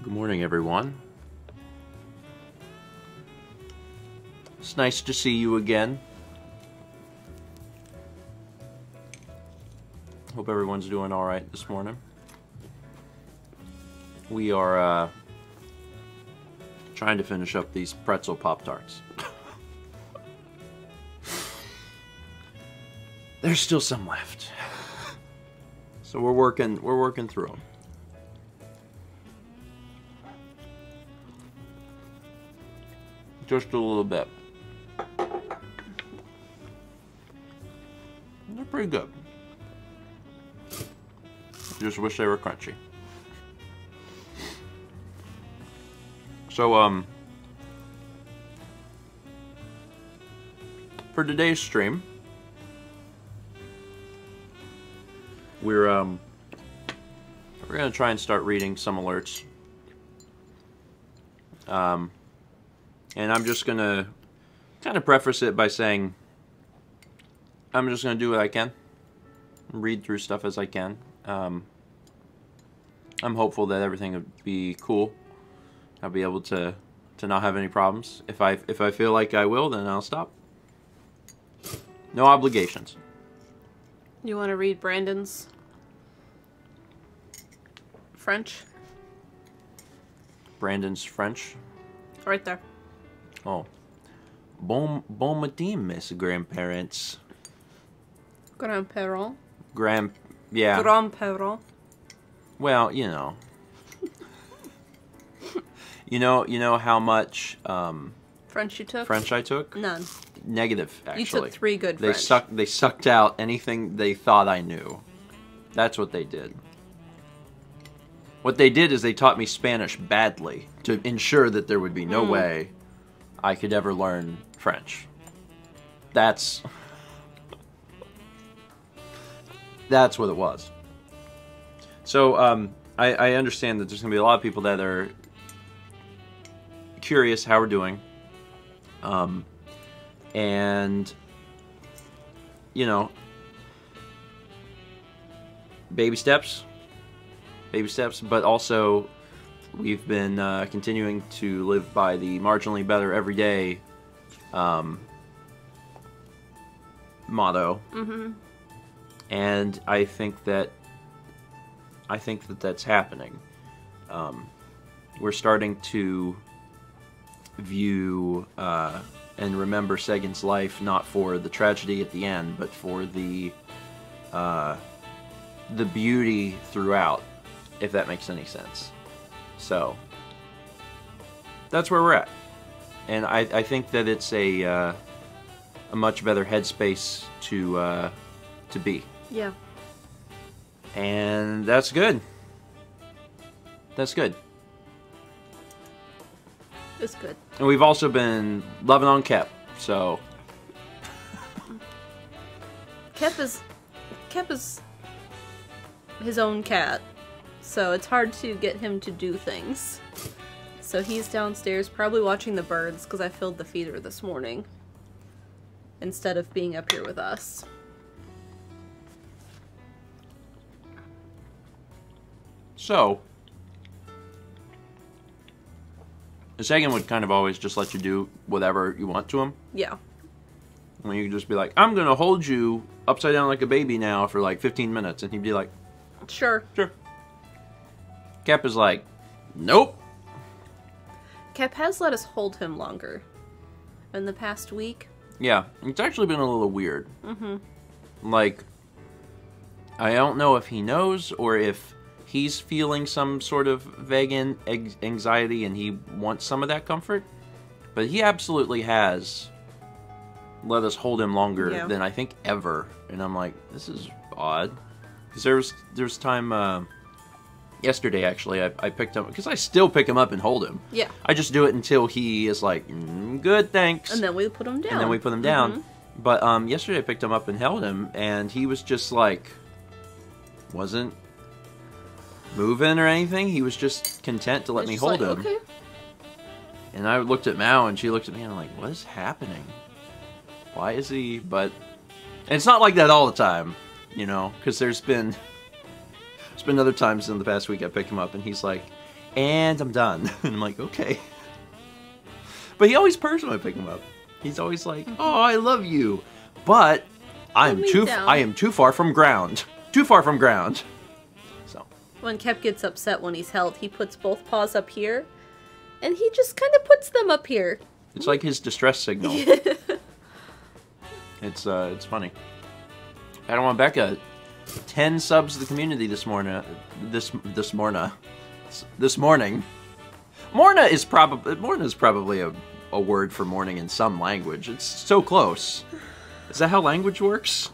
Good morning, everyone. It's nice to see you again. Hope everyone's doing all right this morning. We are trying to finish up these pretzel Pop-Tarts. There's still some left, so we're working through them. Just a little bit. They're pretty good. Just wish they were crunchy. So, for today's stream, we're gonna try and start reading some alerts. And I'm just gonna kind of preface it by saying I'm just gonna do what I can, read through stuff as I can. I'm hopeful that everything will be cool. I'll be able to not have any problems. If I feel like I will, then I'll stop. No obligations. You want to read Brandon's French? Brandon's French? Right there. Oh. Bon matin, Miss Grandparents. Grandparent. Yeah. Grandparent. Well, you know. You know how much French you took? French I took? None. Negative, actually. You took 3 good French. They sucked out anything they thought I knew. That's what they did. What they did is they taught me Spanish badly to ensure that there would be no way I could ever learn French. That's what it was. So, I understand that there's going to be a lot of people that are curious how we're doing. And, you know, baby steps, but also we've been continuing to live by the marginally better every day motto. Mm-hmm. And I think that that's happening. We're starting to view and remember Sagan's life not for the tragedy at the end, but for the beauty throughout, if that makes any sense. So that's where we're at, and I think that it's a much better headspace to be. Yeah. And that's good. That's good. It's good. And we've also been loving on Kep, so. Kep is his own cat, so it's hard to get him to do things. So he's downstairs probably watching the birds because I filled the feeder this morning instead of being up here with us. So, Sagan would kind of always just let you do whatever you want to him. Yeah. When you could just be like, I'm going to hold you upside down like a baby now for like 15 minutes. And he'd be like, Sure. Sure. Kep is like, nope. Kep has let us hold him longer in the past week. Yeah, it's actually been a little weird. Mm-hmm. Like, I don't know if he knows or if he's feeling some sort of vague anxiety and he wants some of that comfort. But he absolutely has let us hold him longer than I think ever. And I'm like, this is odd. Because there's time yesterday, actually, I picked him, because I still pick him up and hold him. Yeah. I just do it until he is like, good, thanks. And then we put him down. And then we put him down. Mm-hmm. But yesterday I picked him up and held him, and he was just like, wasn't moving or anything. He was just content to let me hold him. Okay. And I looked at Mao, and she looked at me, and I'm like, what is happening? Why is he... But it's not like that all the time, you know, because there's been other times in the past week I pick him up, and he's like, and I'm done. And I'm like, okay. But he always purrs when I pick him up. He's always like, oh, I love you. But I am too far from ground. Too far from ground. So when Kep gets upset when he's held, he puts both paws up here, and he just kind of puts them up here. It's like his distress signal. It's funny. I don't want Becca. 10 subs to the community this morning. This morning. Morna is probably a word for morning in some language. It's so close. Is that how language works?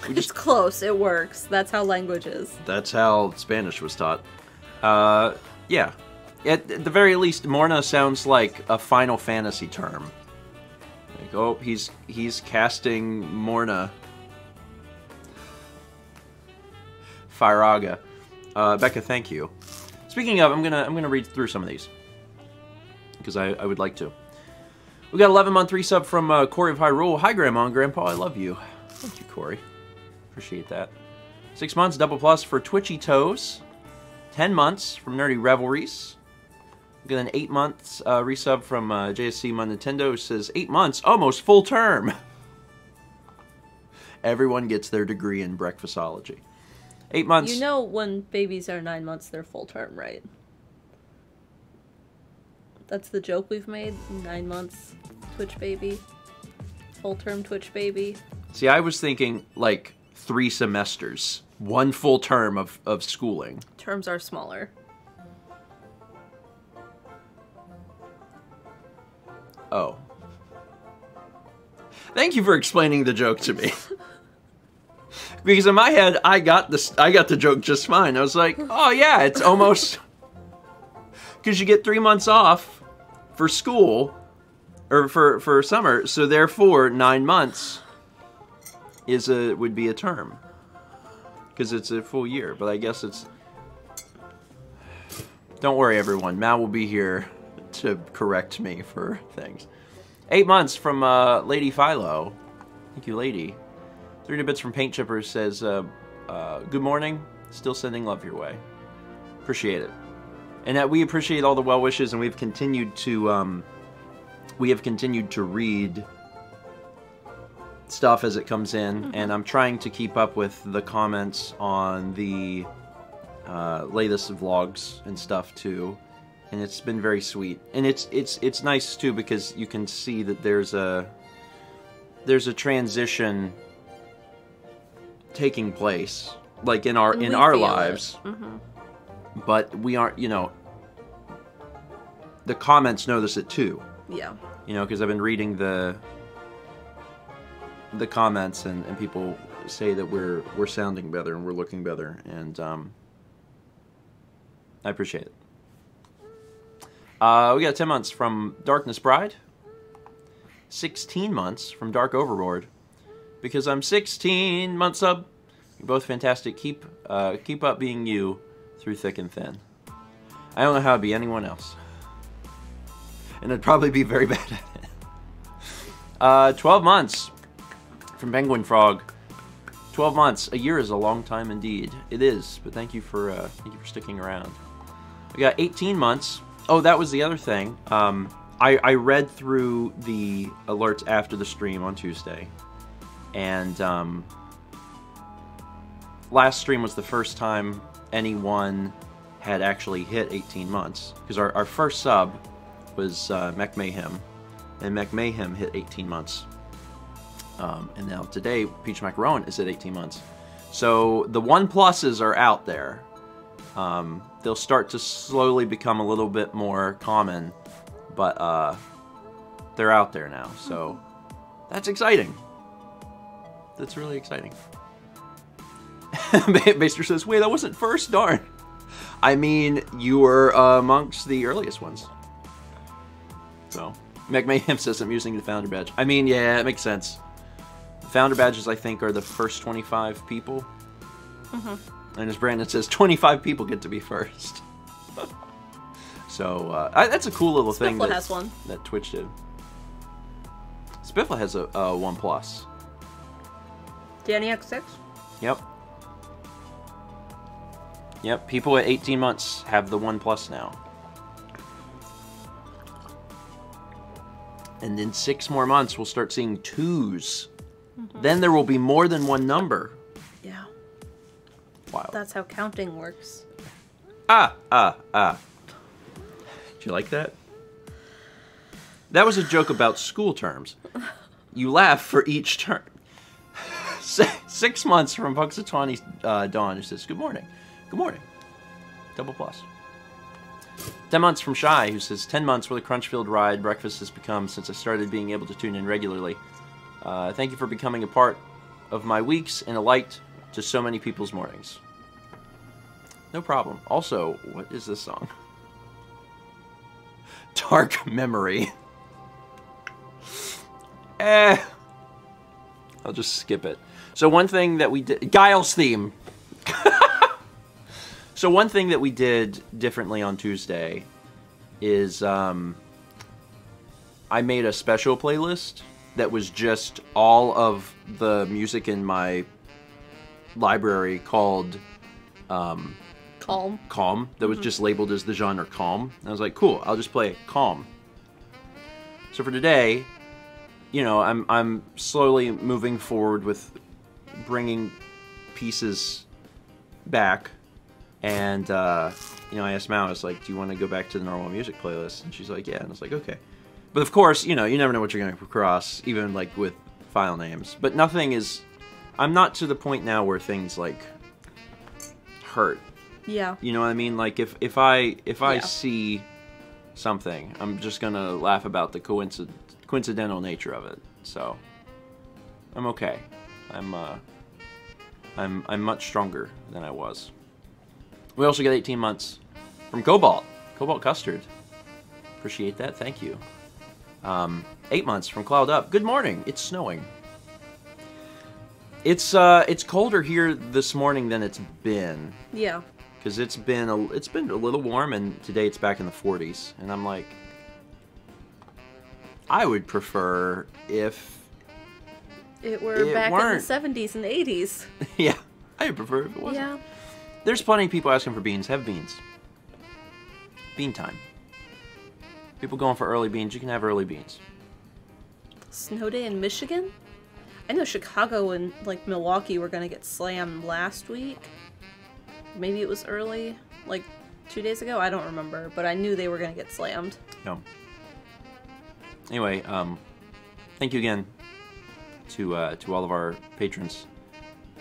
It's close. It works. That's how language is. That's how Spanish was taught. Yeah. At the very least, Morna sounds like a Final Fantasy term. Like, oh, he's casting Morna. Firaga. Becca, thank you. Speaking of, I'm gonna read through some of these because I would like to. We got 11-month resub from Corey of Hyrule. Hi, Grandma and Grandpa. I love you. Thank you, Corey. Appreciate that. 6 months double plus for Twitchy Toes. 10 months from Nerdy Revelries. We got an 8 months resub from JSC My Nintendo. Who says 8 months, almost full term. Everyone gets their degree in breakfastology. 8 months. You know when babies are 9 months, they're full term, right? That's the joke we've made. 9 months, Twitch baby. Full term Twitch baby. See, I was thinking like 3 semesters. 1 full term of schooling. Terms are smaller. Oh. Thank you for explaining the joke to me. Because in my head, I got the joke just fine. I was like, oh yeah, it's almost... Because you get 3 months off for school, or for summer, so therefore 9 months would be a term. Because it's a full year, but I guess it's... Don't worry, everyone. Mal will be here to correct me for things. 8 months from Lady Philo. Thank you, Lady. 3 bits from Paint Chipper says, good morning. Still sending love your way. Appreciate it. And that we appreciate all the well wishes, and we've continued to read stuff as it comes in, and I'm trying to keep up with the comments on the latest vlogs and stuff too, and it's been very sweet. And it's nice too because you can see that there's a transition taking place, like in our lives. But we aren't, you know, the comments notice it too. Yeah. You know, because I've been reading the comments, and people say that we're sounding better and we're looking better, and I appreciate it. We got 10 months from Darkness Bride. 16 months from Dark Overlord. Because I'm 16 months sub. You're both fantastic. Keep up being you through thick and thin. I don't know how it'd be anyone else. And I'd probably be very bad at it. 12 months from Penguin Frog. 12 months. A year is a long time indeed. It is, but thank you for sticking around. We got 18 months. Oh, that was the other thing. I read through the alerts after the stream on Tuesday. And last stream was the first time anyone had actually hit 18 months. Because our first sub was Mech Mayhem. And Mech Mayhem hit 18 months. And now today, Peach Macaron is at 18 months. So the 1+s are out there. They'll start to slowly become a little bit more common. But they're out there now. So that's exciting. That's really exciting. Baster says, wait, that wasn't first, darn. I mean, you were amongst the earliest ones. So, Mech Mayhem says I'm using the Founder Badge. I mean, yeah, it makes sense. The Founder Badges, I think, are the first 25 people. And as Brandon says, 25 people get to be first. So, that's a cool little thing that Twitch did. Spiffla has a 1+. Danny X6? Yep. Yep, people at 18 months have the 1+ now. And in 6 more months, we'll start seeing 2s. Then there will be more than one number. Yeah. Wow. That's how counting works. Did you like that? That was a joke about school terms. You laugh for each term. 6 months from Puxatawny Dawn, who says, good morning. Good morning. Double plus. 10 months from Shy, who says, 10 months with a crunch-filled ride breakfast has become since I started being able to tune in regularly. Thank you for becoming a part of my weeks and a light to so many people's mornings. No problem. Also, what is this song? Dark Memory. I'll just skip it. So one thing that we did... Guile's theme! So one thing that we did differently on Tuesday is I made a special playlist that was just all of the music in my library called Calm. Calm. That was just labeled as the genre Calm. And I was like, cool, I'll just play Calm. So for today, you know, I'm slowly moving forward with bringing pieces back. And, you know, I asked Mal, I was like, do you want to go back to the normal music playlist? And she's like, yeah. And I was like, okay. But of course, you know, you never know what you're going to cross, even, like, with file names. But nothing is... I'm not to the point now where things, like, hurt. Yeah. You know what I mean? Like, if I see something, I'm just going to laugh about the coincidental nature of it. So, I'm okay. I'm much stronger than I was. We also got 18 months from Cobalt Custard. Appreciate that. Thank you. 8 months from Cloud Up. Good morning. It's snowing. It's colder here this morning than it's been. Yeah. Because it's been a little warm, and today it's back in the 40s. And I'm like, I would prefer if it were back in the 70s and 80s. Yeah, I would prefer if it wasn't. Yeah. There's plenty of people asking for beans. Have beans. Bean time. People going for early beans. You can have early beans. Snow day in Michigan? I know Chicago and, like, Milwaukee were going to get slammed last week. Maybe it was early, like 2 days ago. I don't remember, but I knew they were going to get slammed. Yeah. Anyway, thank you again to all of our patrons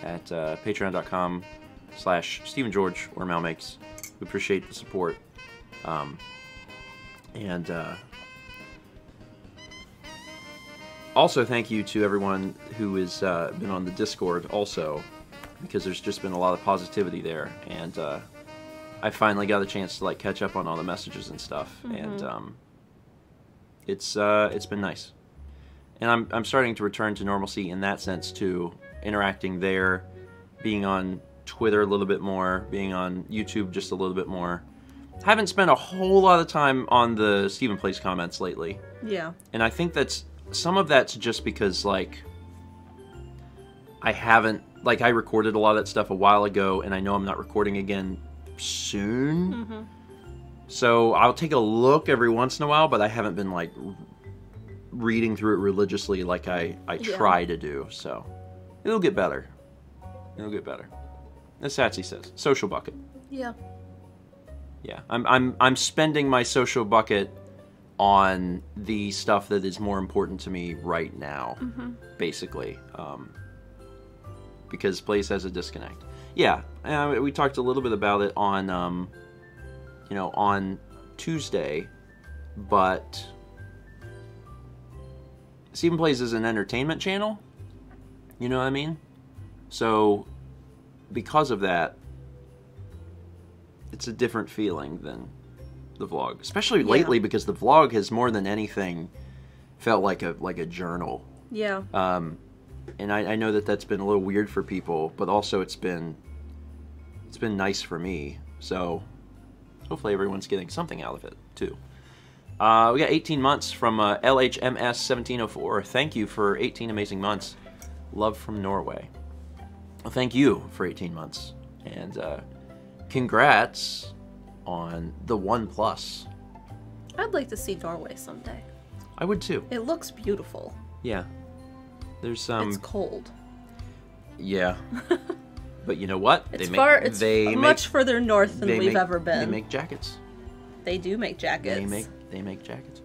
at patreon.com/StephenGeorge or Malmakes. We appreciate the support. Also, thank you to everyone who has been on the Discord also, because there's just been a lot of positivity there, and I finally got a chance to, like, catch up on all the messages and stuff, and it's been nice. And I'm starting to return to normalcy in that sense too, interacting there, being on Twitter a little bit more, being on YouTube just a little bit more. Haven't spent a whole lot of time on the Stephen Plays comments lately. Yeah. And I think some of that's just because, like, I haven't, like, I recorded a lot of that stuff a while ago, and I know I'm not recording again soon. So I'll take a look every once in a while, but I haven't been, like, reading through it religiously like I try to do. So it'll get better. It'll get better. As Satsy says, social bucket. Yeah. Yeah, I'm spending my social bucket on the stuff that is more important to me right now, basically, because Plays has a disconnect. Yeah, we talked a little bit about it on, you know, on Tuesday, but Stephen Plays is an entertainment channel, you know what I mean? So, because of that, it's a different feeling than the vlog, especially lately, because the vlog has more than anything felt like a journal. Yeah. And I know that that's been a little weird for people, but also it's been nice for me. So hopefully everyone's getting something out of it too. We got 18 months from LHMS1704. Thank you for 18 amazing months. Love from Norway. Well, thank you for 18 months. And congrats on the 1+. I'd like to see Norway someday. I would too. It looks beautiful. Yeah. There's It's cold. Yeah. But you know what? It's much further north than we've ever been. They make jackets. They do make jackets. They make jackets.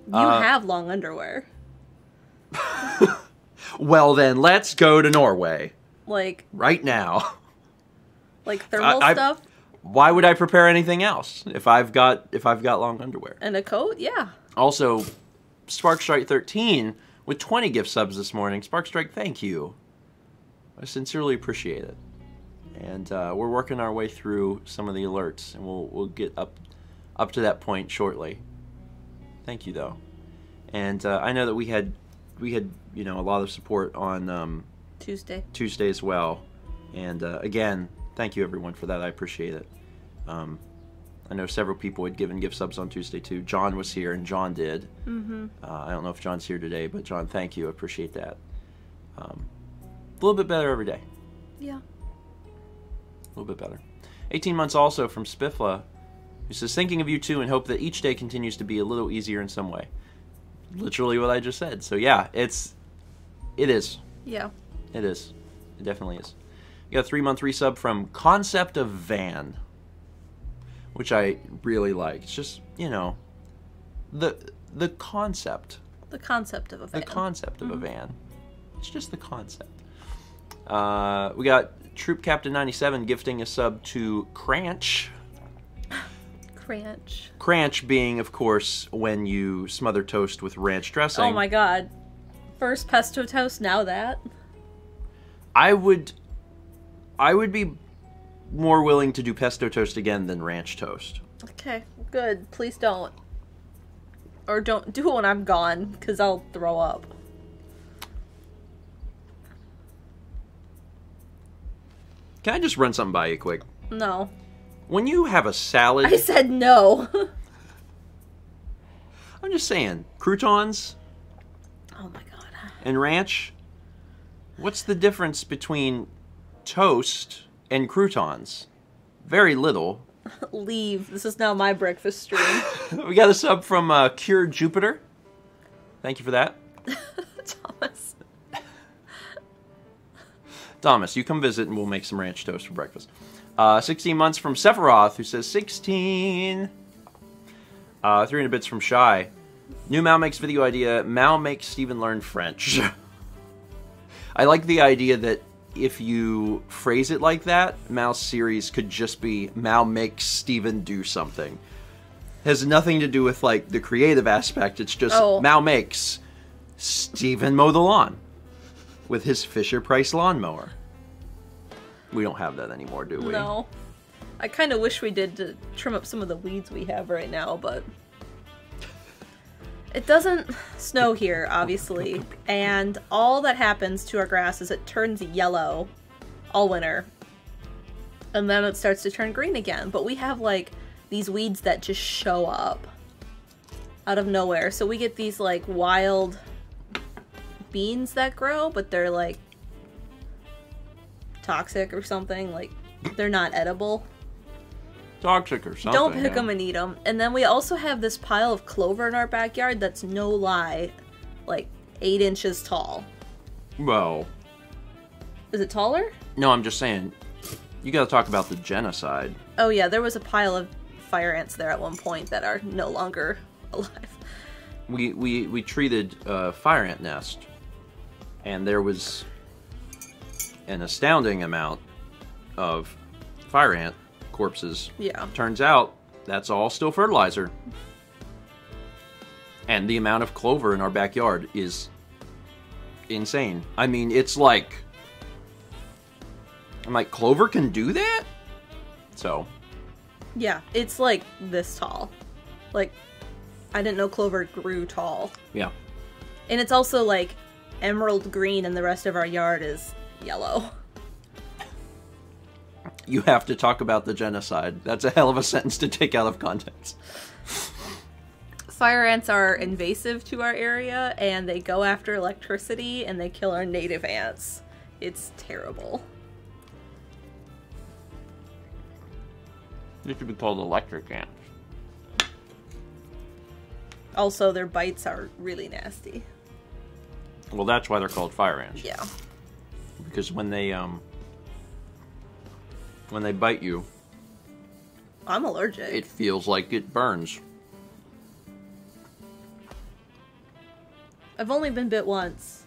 You have long underwear. Well then, let's go to Norway. Like right now. Like thermal stuff? Why would I prepare anything else if I've got long underwear? And a coat? Yeah. Also, Sparkstrike13 with 20 gift subs this morning. Sparkstrike, thank you. I sincerely appreciate it. And we're working our way through some of the alerts, and we'll get up to that point shortly. Thank you though. And I know that we had a lot of support on Tuesday as well. And again, thank you everyone for that. I appreciate it. I know several people had given gift subs on Tuesday too. John was here, and John did. I don't know if John's here today, but John, thank you. I appreciate that. A little bit better every day. Yeah. A little bit better. 18 months also from Spiffla, who says, thinking of you too and hope that each day continues to be a little easier in some way. Literally what I just said. So yeah, it is. Yeah. It is. It definitely is. You got a 3-month resub from Concept of Van, which I really like. It's just, the concept. The concept of a van. The concept of a van. It's just the concept. We got Troop Captain 97 gifting a sub to Cranch. Cranch. Cranch being, of course, when you smother toast with ranch dressing. Oh my god. First pesto toast, now that. I would be more willing to do pesto toast again than ranch toast. Okay, good. Please don't. Or don't do it when I'm gone, because I'll throw up. Can I just run something by you quick? No. When you have a salad... I said no. I'm just saying, croutons... Oh my god. And ranch, what's the difference between toast and croutons? Very little. Leave. This is now my breakfast stream. We got a sub from Cure Jupiter. Thank you for that. Thomas. Thomas, you come visit and we'll make some ranch toast for breakfast. 16 months from Sephiroth, who says 16. 300 bits from Shy. New Mal makes video idea. Mal makes Steven learn French. I like the idea that if you phrase it like that, Mal's series could just be Mal makes Steven do something. Has nothing to do with like the creative aspect. It's just Mal makes Steven mow the lawn with his Fisher-Price lawnmower. We don't have that anymore, do we? No. I kind of wish we did to trim up some of the weeds we have right now, but... It doesn't snow here, obviously, and all that happens to our grass is it turns yellow all winter, and then it starts to turn green again. But we have, like, these weeds that just show up out of nowhere. So we get these, like, wild beans that grow, but they're, like, toxic or something. Like, they're not edible. Toxic or something. Don't pick them and eat them. And then we also have this pile of clover in our backyard that's, no lie, like 8 inches tall. Well. Is it taller? No, I'm just saying, you gotta talk about the genocide. Oh yeah, there was a pile of fire ants there at one point that are no longer alive. We treated a fire ant nest, and there was an astounding amount of fire ant corpses. Yeah. Turns out that's all still fertilizer. And the amount of clover in our backyard is insane. I mean, it's like... I'm like, clover can do that? So... Yeah, it's like this tall. Like, I didn't know clover grew tall. Yeah. And it's also like emerald green and the rest of our yard is yellow. You have to talk about the genocide. That's a hell of a sentence to take out of context. Fire ants are invasive to our area, and they go after electricity, and they kill our native ants. It's terrible. They should be called electric ants. Also, their bites are really nasty. Well, that's why they're called fire ants. Yeah. Because when they bite you, I'm allergic. it feels like it burns. I've only been bit once.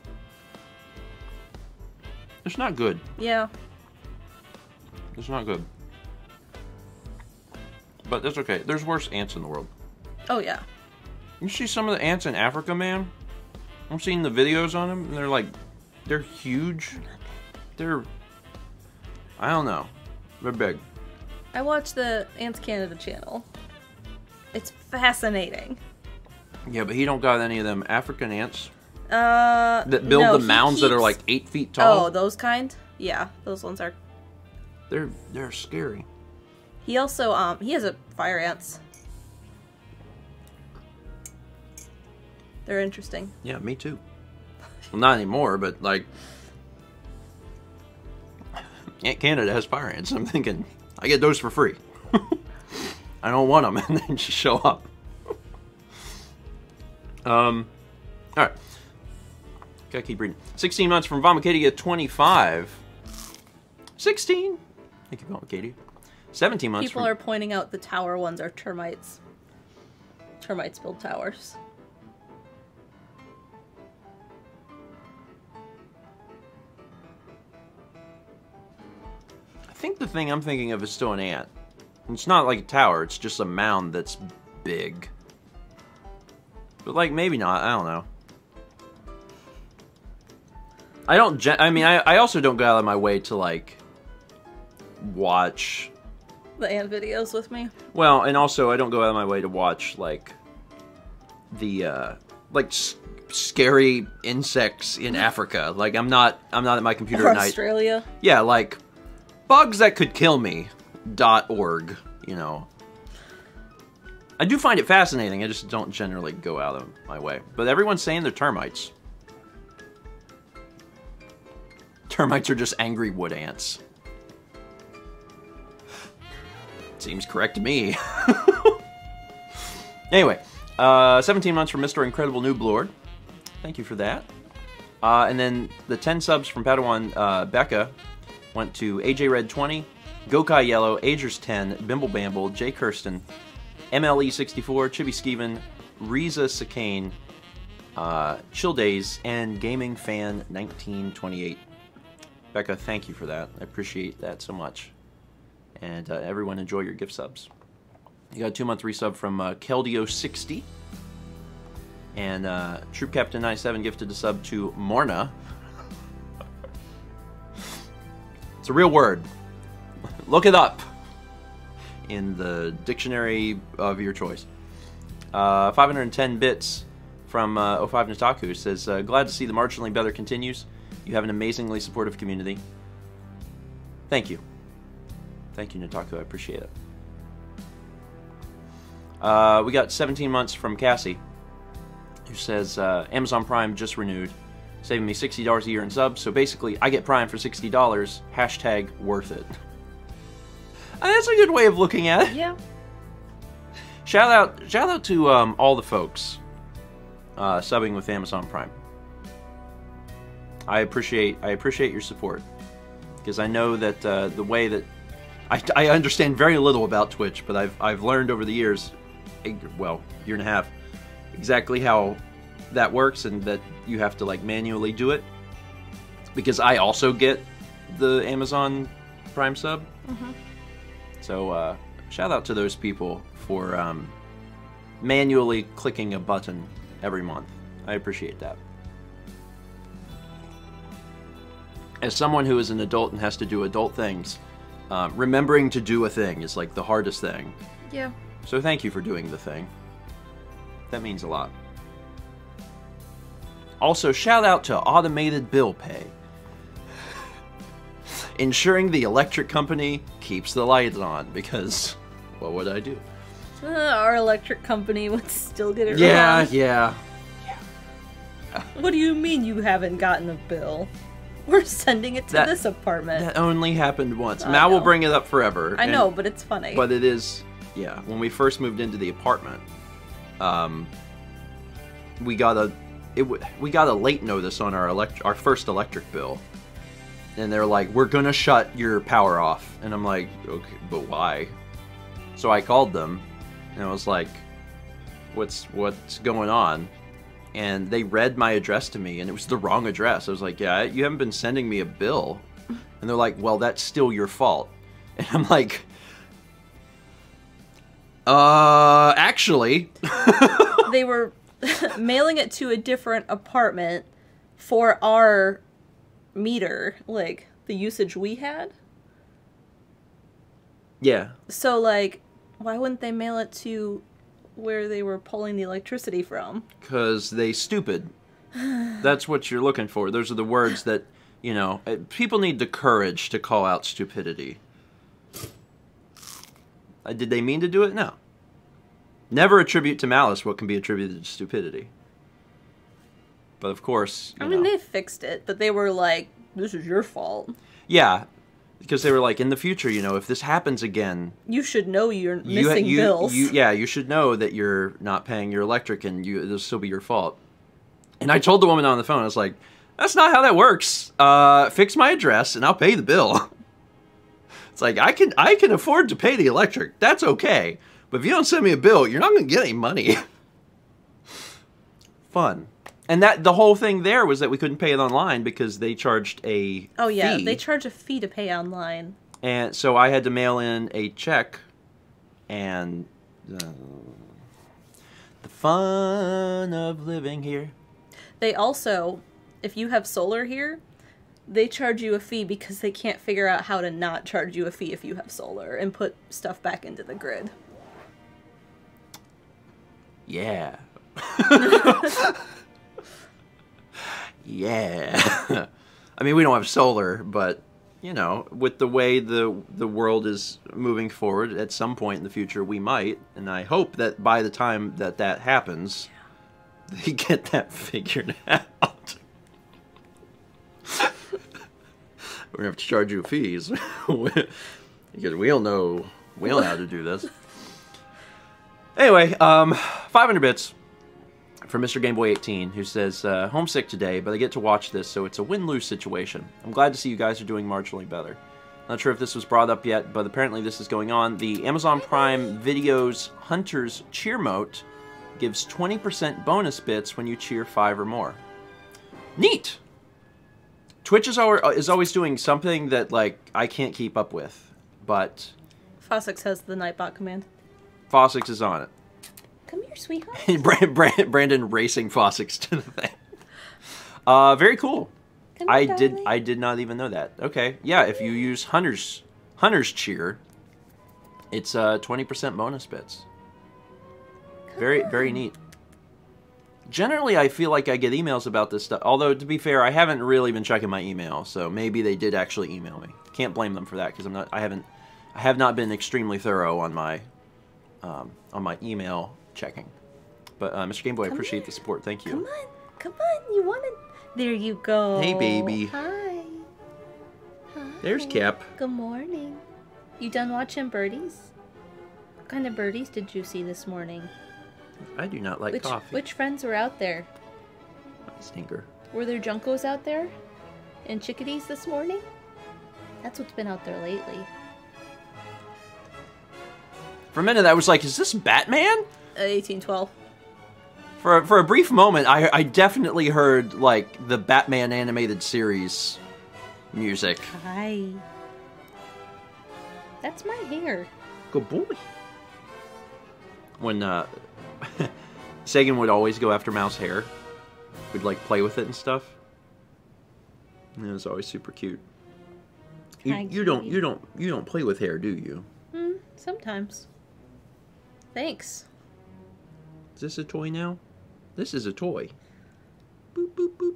It's not good. Yeah. It's not good. But that's okay. There's worse ants in the world. Oh, yeah. You see some of the ants in Africa, man? I'm seeing the videos on them, and they're huge. They're, I don't know. They're big. I watch the Ants Canada channel. It's fascinating. Yeah, but he don't got any of them African ants That build no, the mounds that are like 8 feet tall. Oh, those kind? Yeah, those ones are. They're scary. He also, he has a fire ants. They're interesting. Yeah, me too. Well, not anymore, but like, Ant Canada has fire ants. I'm thinking, I get those for free. I don't want them, and then just show up. All right. Gotta keep reading. 16 months from Vomicadia 25. 16. Thank you, Vomicadia. 17 months. People are pointing out the tower ones are termites. Termites build towers. I think the thing I'm thinking of is still an ant. It's not like a tower, it's just a mound that's big. But, like, maybe not. I don't know. I also don't go out of my way to, like, watch... The ant videos with me? Well, and also I don't go out of my way to watch, like, the, scary insects in Africa. Like, I'm not at my computer Or at night. Australia? Yeah, like, bugs that could kill me.org, you know. I do find it fascinating, I just don't generally go out of my way. But everyone's saying they're termites. Termites are just angry wood ants. Seems correct to me. Anyway, 17 months from Mr. Incredible Noob Lord. Thank you for that. And then the 10 subs from Padawan Becca went to AJ Red 20, Gokai Yellow, Agers 10, Bimble Bamble, Jay Kirsten, MLE 64, Chibi Skeven, Riza Sakane, Chill Days, and Gaming Fan 1928. Becca, thank you for that. I appreciate that so much. And everyone enjoy your gift subs. You got a 2-month resub from Keldio60. And Troop Captain 97 gifted a sub to Morna. It's a real word. Look it up in the dictionary of your choice. 510 bits from 05 Nataku says, glad to see the marginally better continues. You have an amazingly supportive community. Thank you. Thank you, Nataku. I appreciate it. We got 17 months from Cassie, who says, Amazon Prime just renewed, saving me $60 a year in subs, so basically I get Prime for $60, hashtag worth it. And that's a good way of looking at it. Yeah. Shout out to all the folks subbing with Amazon Prime. I appreciate your support, because I know that the way that I understand very little about Twitch, but I've learned over the years, well, year and a half, exactly how that works, and that you have to like manually do it, because I also get the Amazon Prime sub. Mm-hmm. So shout out to those people for manually clicking a button every month. I appreciate that. As someone who is an adult and has to do adult things, remembering to do a thing is like the hardest thing. Yeah. So thank you for doing the thing. That means a lot. Also, shout out to Automated Bill Pay. Ensuring the electric company keeps the lights on, because what would I do? Our electric company would still get it wrong. Yeah. What do you mean you haven't gotten a bill? We're sending it to That- this apartment. That only happened once. I Mal will know. bring it up forever. I know, but it's funny. But it is, yeah. When we first moved into the apartment, we got a late notice on our first electric bill, and they're like, "We're gonna shut your power off," and I'm like, "Okay, but why?" So I called them, and I was like, "What's going on?" And they read my address to me, and it was the wrong address. I was like, "Yeah, you haven't been sending me a bill," and they're like, "Well, that's still your fault," and I'm like, actually. They were mailing it to a different apartment for our meter, like the usage we had. Yeah. So, like, why wouldn't they mail it to where they were pulling the electricity from? Because they stupid. That's what you're looking for. Those are the words that, you know, people need the courage to call out stupidity. Did they mean to do it? No. Never attribute to malice what can be attributed to stupidity. But of course, I mean, they fixed it, but they were like, this is your fault. Yeah, because they were like, in the future, you know, if this happens again... You should know you're missing bills. You should know that you're not paying your electric and it'll still be your fault. And I told the woman on the phone, I was like, that's not how that works. Fix my address and I'll pay the bill. It's like, I can afford to pay the electric. That's okay. But if you don't send me a bill, you're not going to get any money. Fun. And the whole thing there was that we couldn't pay it online because they charged a Oh, yeah. fee. They charge a fee to pay online. And so I had to mail in a check. And the fun of living here. They also, if you have solar here, they charge you a fee because they can't figure out how to not charge you a fee if you have solar and put stuff back into the grid. Yeah. Yeah. I mean, we don't have solar, but, you know, with the way the world is moving forward, at some point in the future we might, and I hope that by the time that happens, they get that figured out. We're gonna have to charge you fees because we don't know how to do this. Anyway, 500 bits from Mr. Gameboy 18, who says, homesick today, but I get to watch this, so it's a win-lose situation. I'm glad to see you guys are doing marginally better. Not sure if this was brought up yet, but apparently this is going on. The Amazon Prime Videos Hunters Cheer Mote gives 20% bonus bits when you cheer 5 or more. Neat! Twitch is always doing something that, like, I can't keep up with, but... Fossix has the Nightbot command. Fossix is on it. Come here, sweetheart. Brandon racing Fossix to the thing. Very cool. Come here, I did not even know that. Okay, yeah. If you use Hunter's Cheer, it's 20% bonus bits. Very neat. Generally, I feel like I get emails about this stuff. Although, to be fair, I haven't really been checking my email, so maybe they did actually email me. Can't blame them for that because I have not been extremely thorough on my email checking. But Mr. Gameboy, I appreciate the support. Thank you. Come on, you want it? There you go. Hey, baby. Hi. There's Cap. Good morning. You done watching birdies? What kind of birdies did you see this morning? I do not like coffee. Which friends were out there? Stinker. Were there juncos out there? And chickadees this morning? That's what's been out there lately. For a minute, I was like, is this Batman? 1812. For a brief moment, I definitely heard, like, the Batman animated series music. Hi. That's my hair. Good boy. When, Sagan would always go after Mal's hair. We'd, like, play with it and stuff. And it was always super cute. You don't play with hair, do you? Sometimes. Thanks. Is this a toy now? This is a toy. Boop, boop, boop.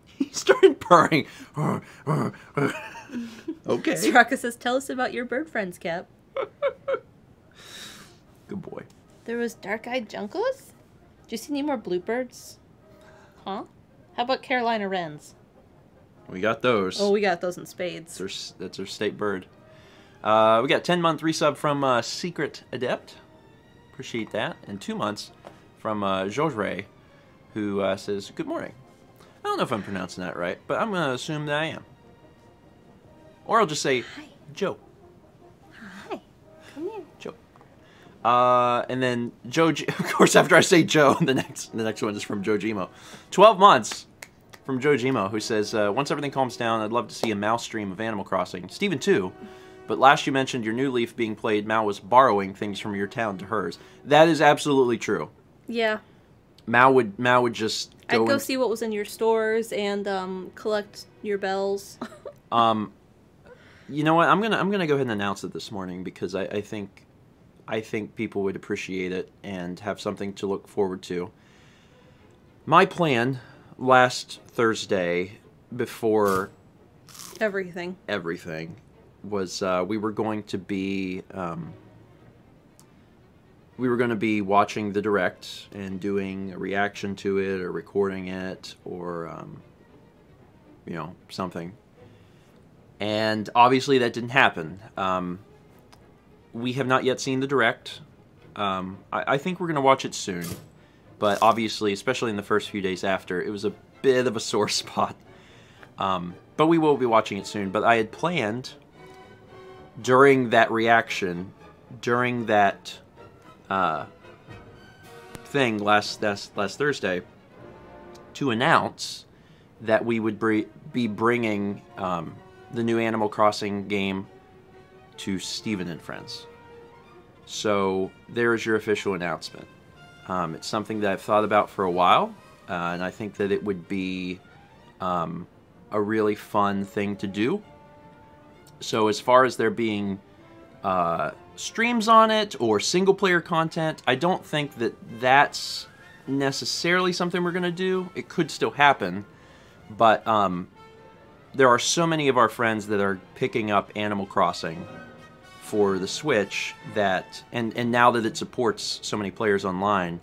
He started purring. Okay. Straka says, tell us about your bird friends, Cap. Good boy. There was dark-eyed juncos? Did you see any more bluebirds? Huh? How about Carolina wrens? We got those. Oh, we got those in spades. That's our state bird. We got 10-month resub from Secret Adept. Appreciate that. And 2 months from Jojre, who says, good morning. I don't know if I'm pronouncing that right, but I'm going to assume that I am. Or I'll just say, Hi. Joe. Hi. Come here. Joe. And then Joe, of course, after I say Joe, the next one is from Joe Gmo. 12 months from Joe Gmo, who says, once everything calms down, I'd love to see a Mal stream of Animal Crossing. Stephen, too. But last you mentioned your new Leaf being played, Mal was borrowing things from your town to hers. That is absolutely true. Yeah. Mal would just I'd go see what was in your stores and collect your bells. You know what? I'm gonna go ahead and announce it this morning because I think people would appreciate it and have something to look forward to. My plan last Thursday before everything was we were going to be watching the direct and doing a reaction to it or recording it or you know, something. And obviously that didn't happen. We have not yet seen the direct. I think we're going to watch it soon. But obviously, especially in the first few days after, it was a bit of a sore spot. But we will be watching it soon. But I had planned during that reaction, during that thing last Thursday, to announce that we would be bringing the new Animal Crossing game to Stephen and Friends. So there's your official announcement. It's something that I've thought about for a while, and I think that it would be a really fun thing to do. So as far as there being streams on it or single-player content, I don't think that that's necessarily something we're going to do. It could still happen, but there are so many of our friends that are picking up Animal Crossing for the Switch that, and now that it supports so many players online,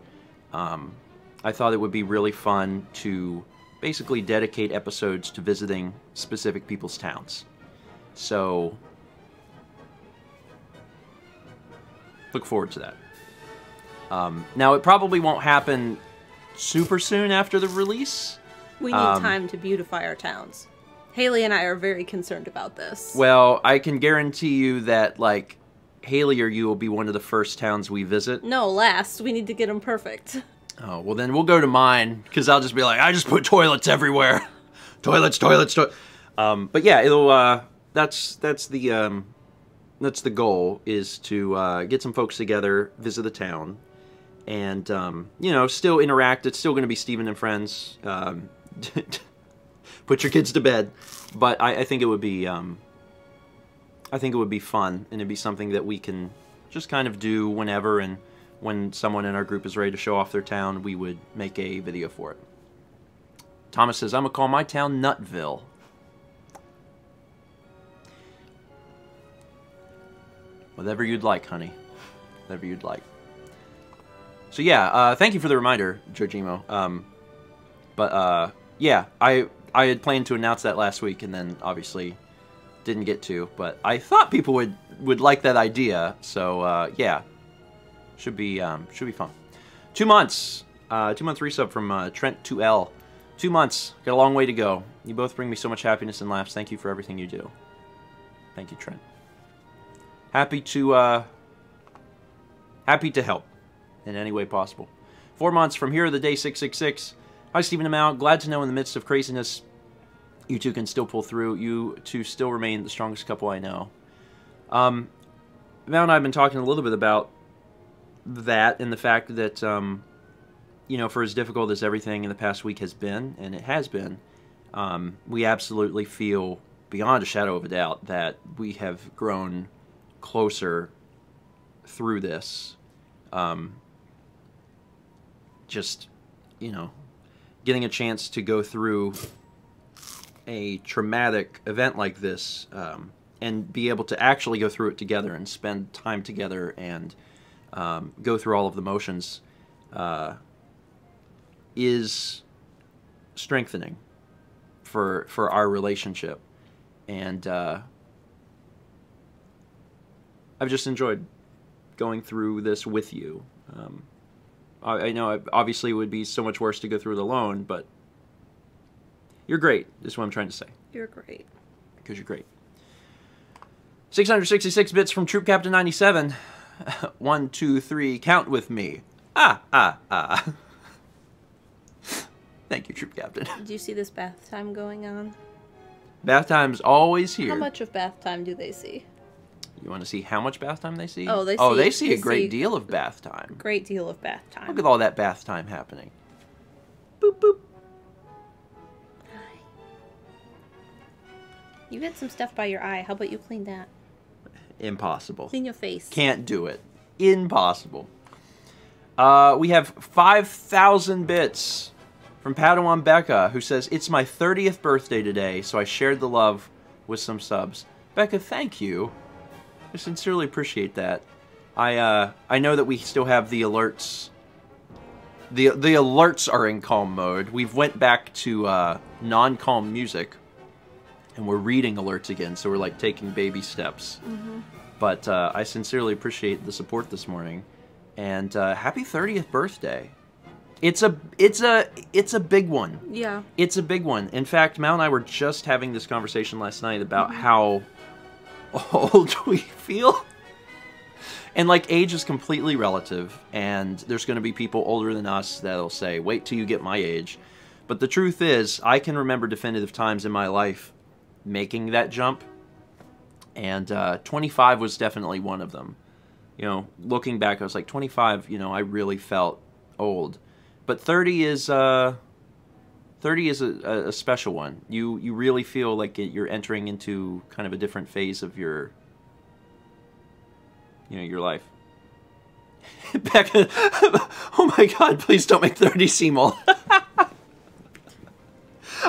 I thought it would be really fun to basically dedicate episodes to visiting specific people's towns. So, look forward to that. Now, it probably won't happen super soon after the release. We need time to beautify our towns. Haley and I are very concerned about this. Well, I can guarantee you that, like, Haley or you will be one of the first towns we visit. No, last. We need to get them perfect. Oh, well then we'll go to mine, because I'll just be like, I just put toilets everywhere. Toilets. But yeah, it'll, that's the goal, is to get some folks together, visit the town, and, you know, still interact. It's still going to be Stephen and Friends. Put your kids to bed. But I think it would be, fun, and it'd be something that we can just kind of do whenever, and when someone in our group is ready to show off their town, we would make a video for it. Thomas says, I'm going to call my town Nutville. Whatever you'd like, honey. Whatever you'd like. So yeah, thank you for the reminder, Jojimo. Yeah, I had planned to announce that last week, and then obviously didn't get to. But I thought people would like that idea. So yeah, should be fun. 2 months, 2 month resub from Trent2L. 2 months, got a long way to go. You both bring me so much happiness and laughs. Thank you for everything you do. Thank you, Trent. Happy to help in any way possible. 4 months from here, the day 666. Hi, Stephen and Mal. Glad to know in the midst of craziness, you two can still pull through. You two still remain the strongest couple I know. Mal and I have been talking a little bit about that and the fact that, you know, for as difficult as everything in the past week has been, and it has been, we absolutely feel, beyond a shadow of a doubt, that we have grown closer through this. Just, you know, getting a chance to go through a traumatic event like this, and be able to actually go through it together and spend time together and go through all of the motions is strengthening for our relationship, and I've just enjoyed going through this with you. I know obviously it would be so much worse to go through it alone, but you're great, is what I'm trying to say. You're great. Because you're great. 666 bits from Troop Captain 97. 1, 2, 3, count with me. Thank you, Troop Captain. Do you see this bath time going on? Bath time's always here. How much of bath time do they see? You want to see how much bath time they see? Oh, they see a great deal of bath time. Great deal of bath time. Look at all that bath time happening. Boop, boop. Hi. You got some stuff by your eye. How about you clean that? Impossible. Clean your face. Can't do it. Impossible. We have 5,000 bits from Padawan Becca, who says, it's my 30th birthday today, so I shared the love with some subs. Becca, thank you. I sincerely appreciate that. I know that we still have the alerts. The alerts are in calm mode. We've went back to non-calm music, and we're reading alerts again, so we're like taking baby steps. Mm-hmm. But I sincerely appreciate the support this morning, and happy 30th birthday. It's a big one. Yeah. It's a big one. In fact, Mal and I were just having this conversation last night about how old we feel. And like, age is completely relative, and there's going to be people older than us that'll say, wait till you get my age. But the truth is, I can remember definitive times in my life making that jump, and 25 was definitely one of them. You know, looking back, I was like, 25, you know, I really felt old. But 30 is a special one. You really feel like you're entering into kind of a different phase of your, you know, your life. Becca, oh my God! Please don't make 30 seem old.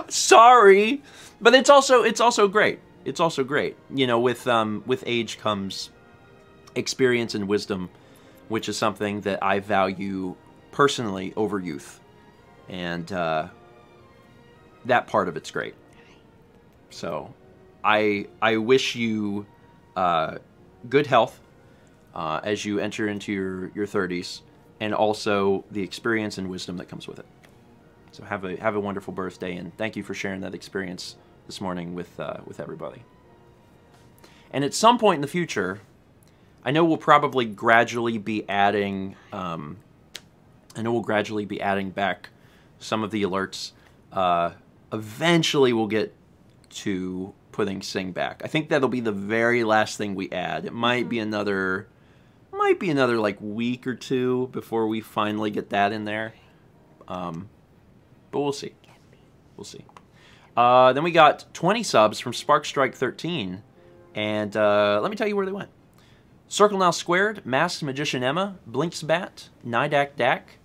Sorry, but it's also great. It's also great. You know, with age comes experience and wisdom, which is something that I value personally over youth, and that part of it's great. So I wish you good health as you enter into your 30s, and also the experience and wisdom that comes with it. So have a wonderful birthday, and thank you for sharing that experience this morning with everybody. And at some point in the future, I know we'll probably gradually be adding back some of the alerts. Eventually we'll get to putting Sing back. I think that'll be the very last thing we add. It might be another like week or two before we finally get that in there. But we'll see. We'll see. Then we got 20 subs from SparkStrike13, and let me tell you where they went. Circle Now Squared, Masked Magician Emma, Blinksbat, Nidak Dak,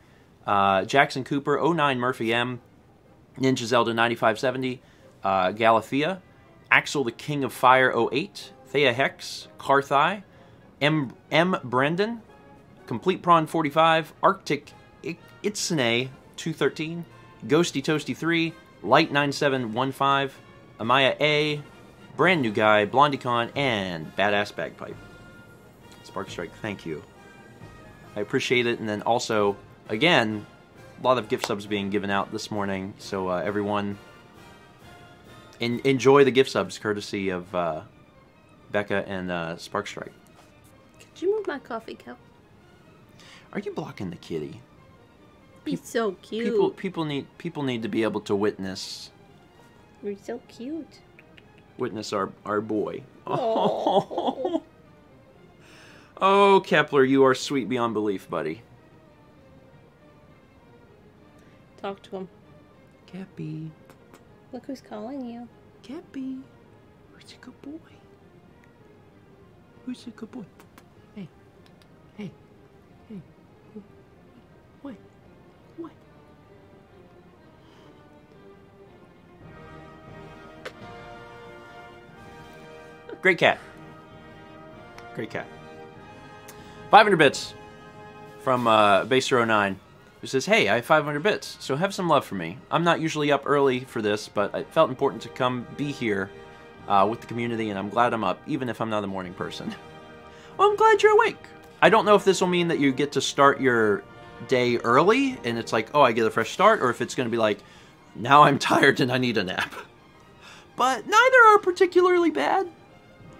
Jackson Cooper, 09 Murphy M, Ninja Zelda 9570, Galathea, Axel the King of Fire 08, Thea Hex, Carthai, M. Brendan, Complete Prawn 45, Arctic Itsune 213, Ghosty Toasty 3, Light 9715, Amaya A, Brand New Guy, BlondieCon, and Badass Bagpipe. Sparkstrike, thank you. I appreciate it. And then also, again, a lot of gift subs being given out this morning, so everyone enjoy the gift subs courtesy of Becca and Sparkstrike. Could you move my coffee cup? Are you blocking the kitty? He's so cute. People need to be able to witness. You're so cute. Witness our boy. Oh. Oh, Kepler, you are sweet beyond belief, buddy. Talk to him. Cappy. Look who's calling you. Cappy. Who's a good boy? Who's a good boy? Hey. Hey. Hey. What? What? Great cat. Great cat. 500 bits from Baser09, who says, hey, I have 500 bits, so have some love for me. I'm not usually up early for this, but it felt important to come be here with the community, and I'm glad I'm up, even if I'm not a morning person. Well, I'm glad you're awake. I don't know if this will mean that you get to start your day early, and it's like, oh, I get a fresh start, or if it's going to be like, now I'm tired and I need a nap. But neither are particularly bad.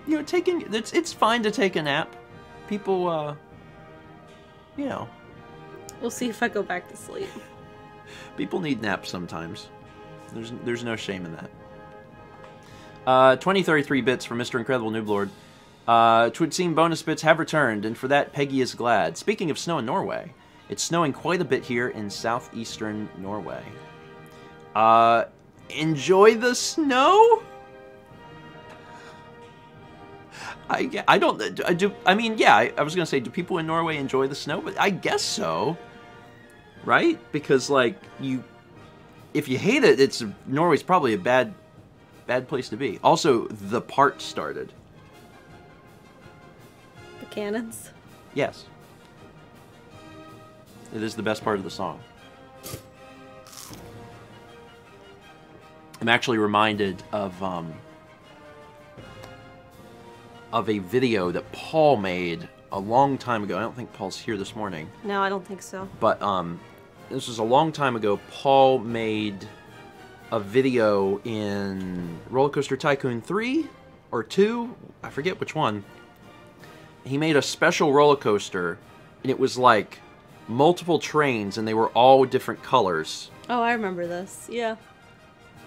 You know, it's fine to take a nap. People, you know. We'll see if I go back to sleep. People need naps sometimes. There's no shame in that. 2033 bits from Mr. Incredible Nooblord. Twould seem bonus bits have returned, and for that Peggy is glad. Speaking of snow in Norway, it's snowing quite a bit here in southeastern Norway. Enjoy the snow? I mean, yeah, I was gonna say, do people in Norway enjoy the snow? But I guess so, right? Because like if you hate it, Norway's probably a bad place to be. Also, the part started. The cannons? Yes. It is the best part of the song. I'm actually reminded of a video that Paul made a long time ago. I don't think Paul's here this morning. No, I don't think so. But this was a long time ago. Paul made a video in Roller Coaster Tycoon 3 or 2. I forget which one. He made a special roller coaster, and it was like multiple trains, and they were all different colors. Oh, I remember this. Yeah.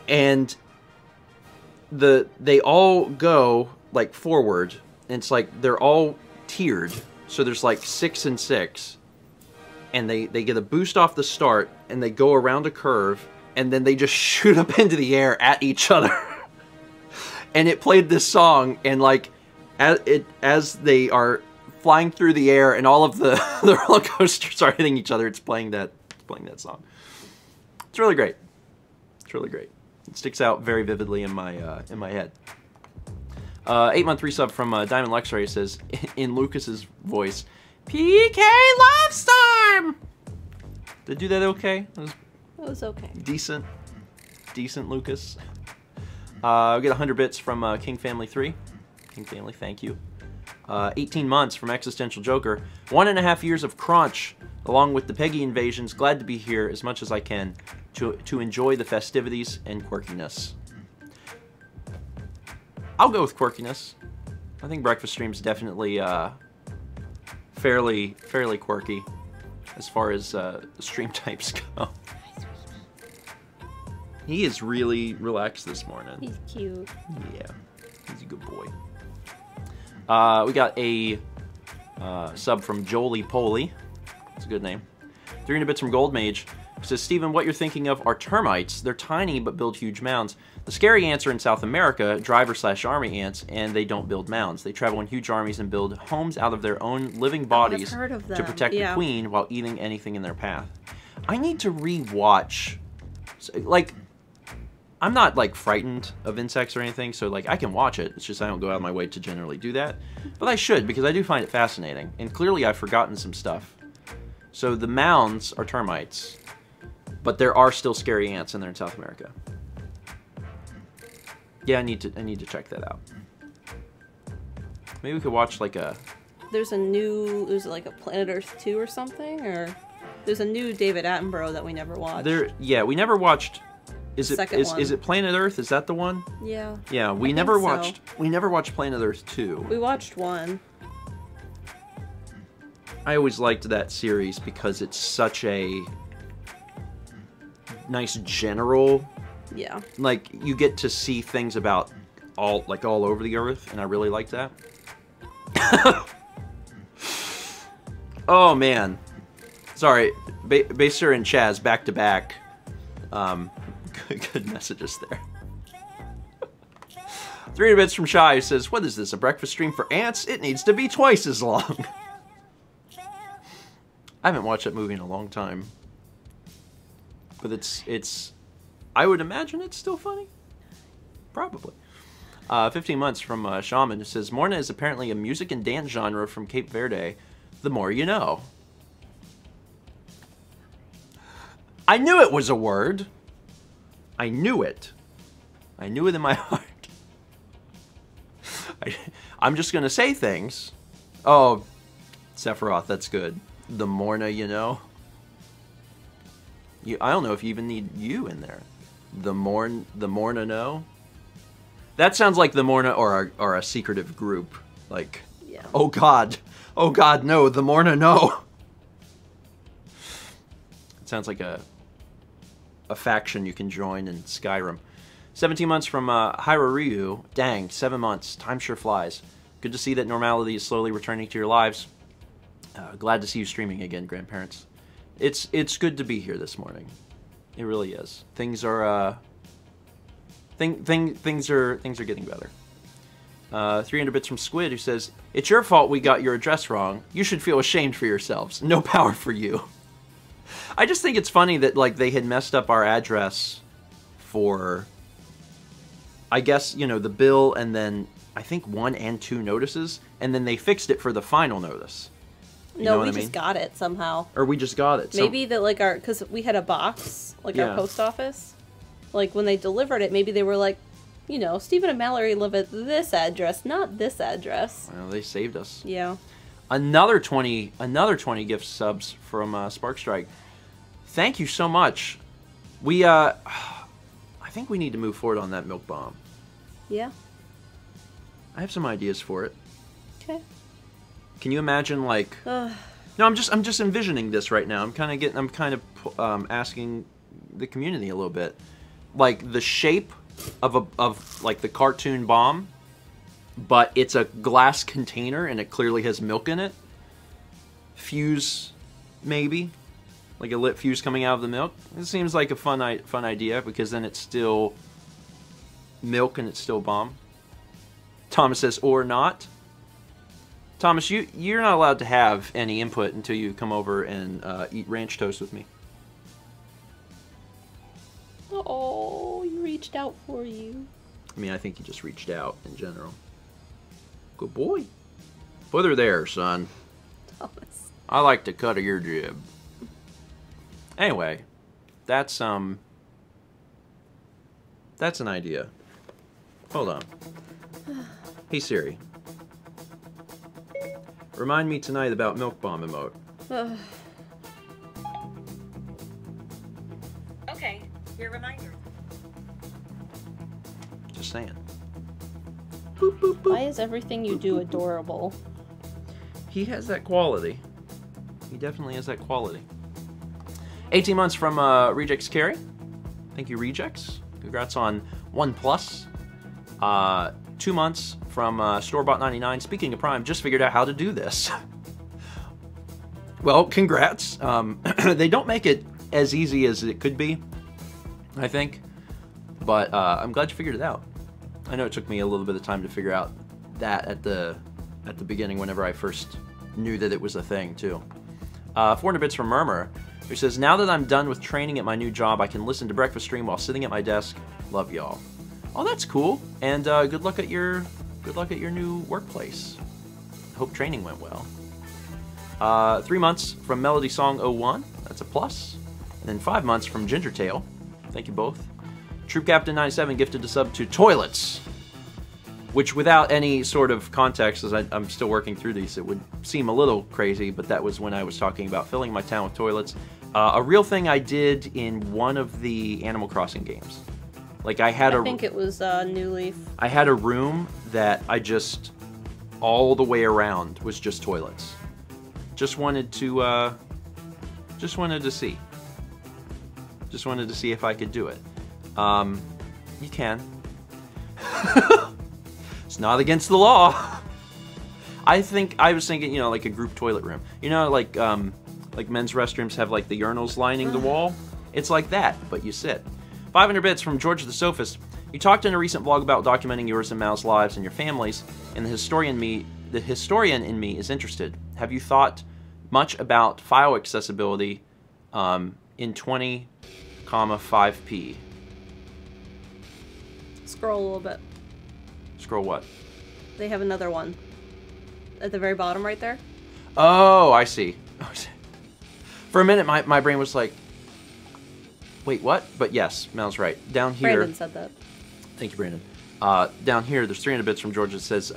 And they all go like forward, and it's like they're all tiered. So there's like 6 and 6, and they get a boost off the start, and they go around a curve, and then they just shoot up into the air at each other. And it played this song, and like as they are flying through the air, and all of the roller coasters are hitting each other, it's playing that song. It's really great. It's really great. It sticks out very vividly in my head. 8-month resub from Diamond Luxray says, in Lucas's voice, PK Love Storm! Did I do that okay? It was okay. Decent, Lucas. We get 100 bits from King Family 3. King Family, thank you. 18 months from Existential Joker. 1.5 years of crunch, along with the Peggy invasions. Glad to be here as much as I can to enjoy the festivities and quirkiness. I'll go with quirkiness. I think Breakfast Stream's definitely fairly quirky as far as stream types go. He is really relaxed this morning. He's cute. Yeah, he's a good boy. We got a sub from Jolie Poley. It's a good name. 300 bits from Gold Mage. It says, Stephen, what you're thinking of are termites. They're tiny but build huge mounds. The scary ants are in South America, driver/army ants, and they don't build mounds. They travel in huge armies and build homes out of their own living bodies to protect the queen while eating anything in their path. I need to re-watch. Like, I'm not, like, frightened of insects or anything, so, like, I can watch it. It's just I don't go out of my way to generally do that. But I should, because I do find it fascinating. And clearly I've forgotten some stuff. So the mounds are termites, but there are still scary ants in there in South America. Yeah, I need to check that out. Maybe we could watch, like, a... There's like a Planet Earth 2 or something? Or there's a new David Attenborough that we never watched. Yeah, we never watched... Is it Planet Earth? Is that the one? Yeah. Yeah, we never watched Planet Earth 2. We watched 1. I always liked that series because it's such a nice general. Yeah. Like, you get to see things about all over the earth, and I really like that. Oh man. Sorry, Baser and Chaz back to back. Good messages there. 300 bits from Shy, who says, what is this, a breakfast stream for ants? It needs to be twice as long. I haven't watched that movie in a long time. But it's I would imagine it's still funny. Probably. 15 months from Shaman, who says, Morna is apparently a music and dance genre from Cape Verde. The more you know. I knew it was a word. I knew it. I knew it in my heart. I'm just gonna say things. Oh, Sephiroth, that's good. The Morna, you know. I don't know if you even need you in there. The Morna, no. That sounds like the Morna or a secretive group. Like, yeah. Oh God, no, the Morna, no. It sounds like a faction you can join in Skyrim. 17 months from Hyroryu. Dang, 7 months. Time sure flies. Good to see that normality is slowly returning to your lives. Glad to see you streaming again, grandparents. It's good to be here this morning. It really is. Things are things are getting better. 300 bits from Squid, who says, "It's your fault we got your address wrong. You should feel ashamed for yourselves. No power for you." I just think it's funny that like they had messed up our address for, I guess, you know, the bill and then I think 1 and 2 notices, and then they fixed it for the final notice. No, we just got it somehow. Or we just got it. Maybe that like because we had a box, like our post office. Like when they delivered it, maybe they were like, you know, Stephen and Mallory live at this address, not this address. Well, they saved us. Yeah. Another 20 gift subs from Sparkstrike. Thank you so much. We I think we need to move forward on that milk bomb. Yeah. I have some ideas for it. Okay. Can you imagine like? No, I'm just envisioning this right now. I'm kind of asking the community a little bit, like the shape of like the cartoon bomb, but it's a glass container and it clearly has milk in it. Fuse, maybe, like a lit fuse coming out of the milk. It seems like a fun idea because then it's still milk and it's still bomb. Thomas says, or not. Thomas, you're not allowed to have any input until you come over and eat ranch toast with me. Oh, you reached out for you. I mean, I think you just reached out in general. Good boy. Put her there, son. Thomas. I like the cut of your jib. Anyway, that's an idea. Hold on. Hey Siri. Remind me tonight about Milk Bomb emote. Okay, your reminder. Just saying. Boop, boop, boop. Why is everything you do adorable? He has that quality. He definitely has that quality. 18 months from Rejects Carry. Thank you, Rejects. Congrats on 1+. 2 months from Storebot99. Speaking of Prime, just figured out how to do this. Well, congrats. They don't make it as easy as it could be, I think. But I'm glad you figured it out. I know it took me a little bit of time to figure out that at the beginning whenever I first knew that it was a thing, too. 400 bits from Murmur, who says, now that I'm done with training at my new job, I can listen to Breakfast Stream while sitting at my desk. Love y'all. Oh, that's cool. And good luck at your new workplace. Hope training went well. 3 months from Melody Song 01. That's a plus. And then 5 months from Ginger Tail. Thank you both. Troop Captain 97 gifted a sub to Toilets, which without any sort of context, as I'm still working through these, it would seem a little crazy, but that was when I was talking about filling my town with toilets. A real thing I did in one of the Animal Crossing games. Like I think it was New Leaf. I had a room that I just, all the way around was just toilets. Just wanted to see. Just wanted to see if I could do it. You can. It's not against the law. I was thinking, you know, like a group toilet room. You know, like men's restrooms have like the urinals lining the wall. It's like that, but you sit. 500 bits from George the Sophist. You talked in a recent vlog about documenting yours and Mal's lives and your families, and the historian in me is interested. Have you thought much about file accessibility in 20,5p? Scroll a little bit. Scroll what? They have another one. At the very bottom right there. Oh, I see. For a minute, my brain was like, Wait, what? But yes, Mel's right. Down here... Brandon said that. Thank you, Brandon. Down here, there's 300 bits from Georgia that says,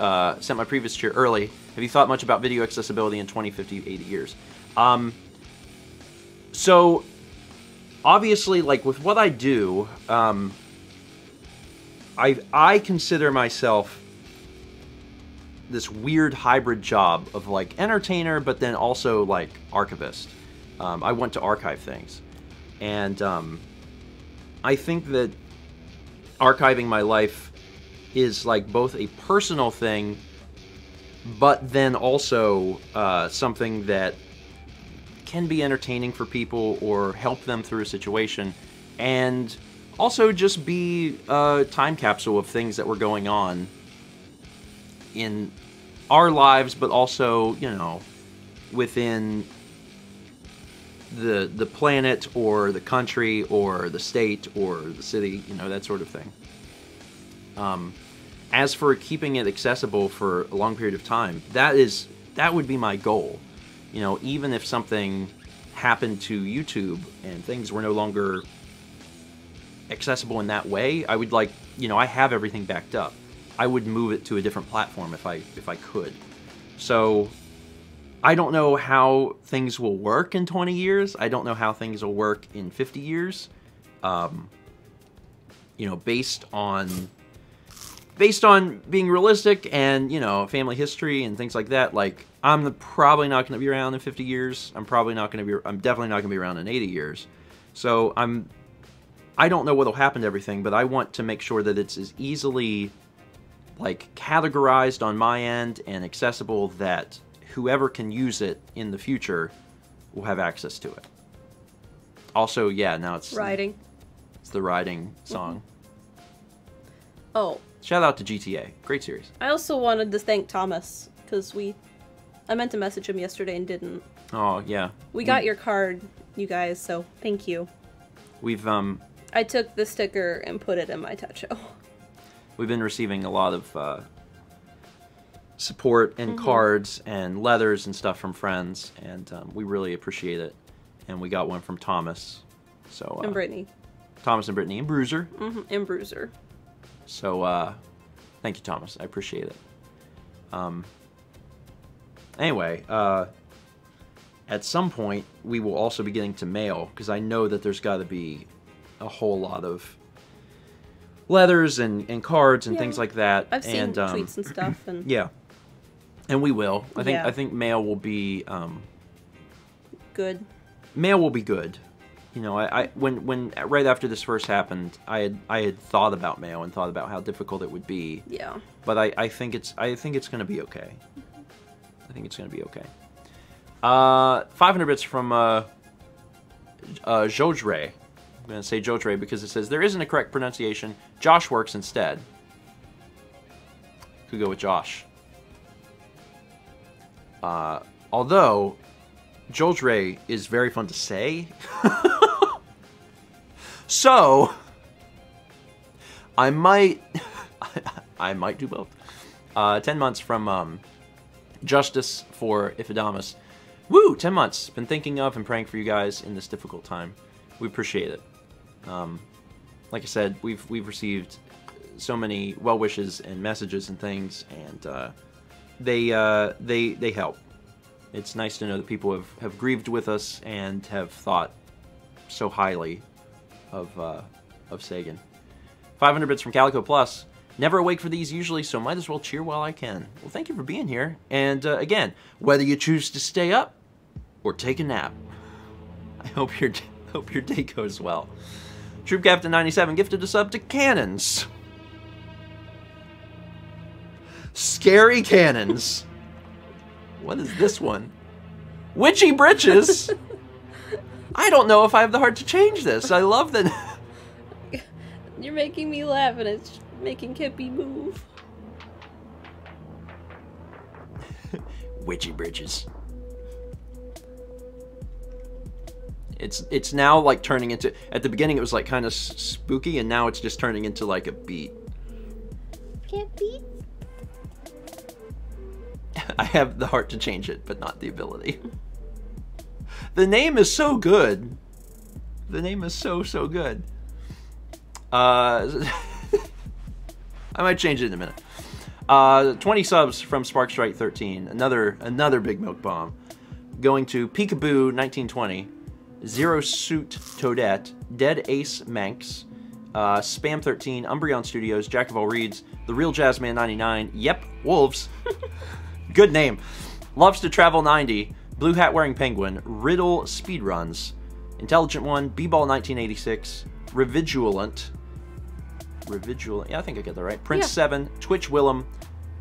sent my previous cheer early. Have you thought much about video accessibility in 20, 50, 80 years? So, obviously, like, with what I do, I consider myself this weird hybrid job of, like, entertainer, but then also, like, archivist. I want to archive things. And I think that archiving my life is, like, both a personal thing, but then also something that can be entertaining for people or help them through a situation, and also just be a time capsule of things that were going on in our lives, but also, you know, within the planet or the country or the state or the city, you know, that sort of thing. As for keeping it accessible for a long period of time, that would be my goal. You know, even if something happened to YouTube and things were no longer accessible in that way, I would, like, you know, I have everything backed up. I would move it to a different platform if I could. So I don't know how things will work in 20 years. I don't know how things will work in 50 years. You know, based on being realistic and, you know, family history and things like that, like, I'm probably not going to be around in 50 years. I'm definitely not going to be around in 80 years. So I don't know what'll happen to everything, but I want to make sure that it's as easily, like, categorized on my end and accessible that whoever can use it in the future will have access to it. Also, yeah, now it's Riding. It's the riding song. Oh. Shout out to GTA. Great series. I also wanted to thank Thomas, because I meant to message him yesterday and didn't. Oh, yeah. We got your card, you guys, so thank you. We've, I took the sticker and put it in my tattoo. We've been receiving a lot of support and cards and letters and stuff from friends, and we really appreciate it. And we got one from Thomas. So And Brittany. Thomas and Brittany and Bruiser. And Bruiser. So, thank you, Thomas. I appreciate it. Anyway, at some point, we will also be getting to mail, because I know that there's got to be a whole lot of letters and cards and things like that. I've seen tweets and stuff. And yeah. And we will. I think mail will be... good. Mail will be good. You know, when right after this first happened, I had thought about mail and thought about how difficult it would be. Yeah. But I think it's going to be okay. I think it's going to be okay. 500 bits from Jojre. I'm going to say Jojre because it says there isn't a correct pronunciation. Josh works instead. Could go with Josh. Although Jojre is very fun to say. So I might do both. 10 months from Justice for Ifadamus. Woo! 10 months. Been thinking of and praying for you guys in this difficult time. We appreciate it. Like I said, we've received so many well wishes and messages and things, and they help. It's nice to know that people have grieved with us and have thought so highly of Sagan. 500 bits from Calico Plus. Never awake for these usually, so might as well cheer while I can. Well, thank you for being here. And again, whether you choose to stay up or take a nap, I hope your day goes well. Troop Captain 97 gifted a sub to Cannons. Scary Cannons. What is this one? Witchy Britches. I don't know if I have the heart to change this. I love that. You're making me laugh, and it's making Kippy move. Witchy Britches. It's now like turning into. At the beginning, it was like kind of spooky, and now it's just turning into like a beat. Kippy. I have the heart to change it, but not the ability. The name is so good. The name is so good. I might change it in a minute. 20 subs from Sparkstrike13. Another big milk bomb. Going to Peekaboo 1920, Zero Suit Toadette, Dead Ace Manx, Spam 13, Umbreon Studios, Jack of All Reeds, The Real Jazzman 99, Yep, Wolves, good name, Loves to Travel 90, Blue Hat Wearing Penguin, Riddle Speedruns, Intelligent One, B-Ball 1986, Revidulant, yeah, I think I get that right, Prince 7, Twitch Willem,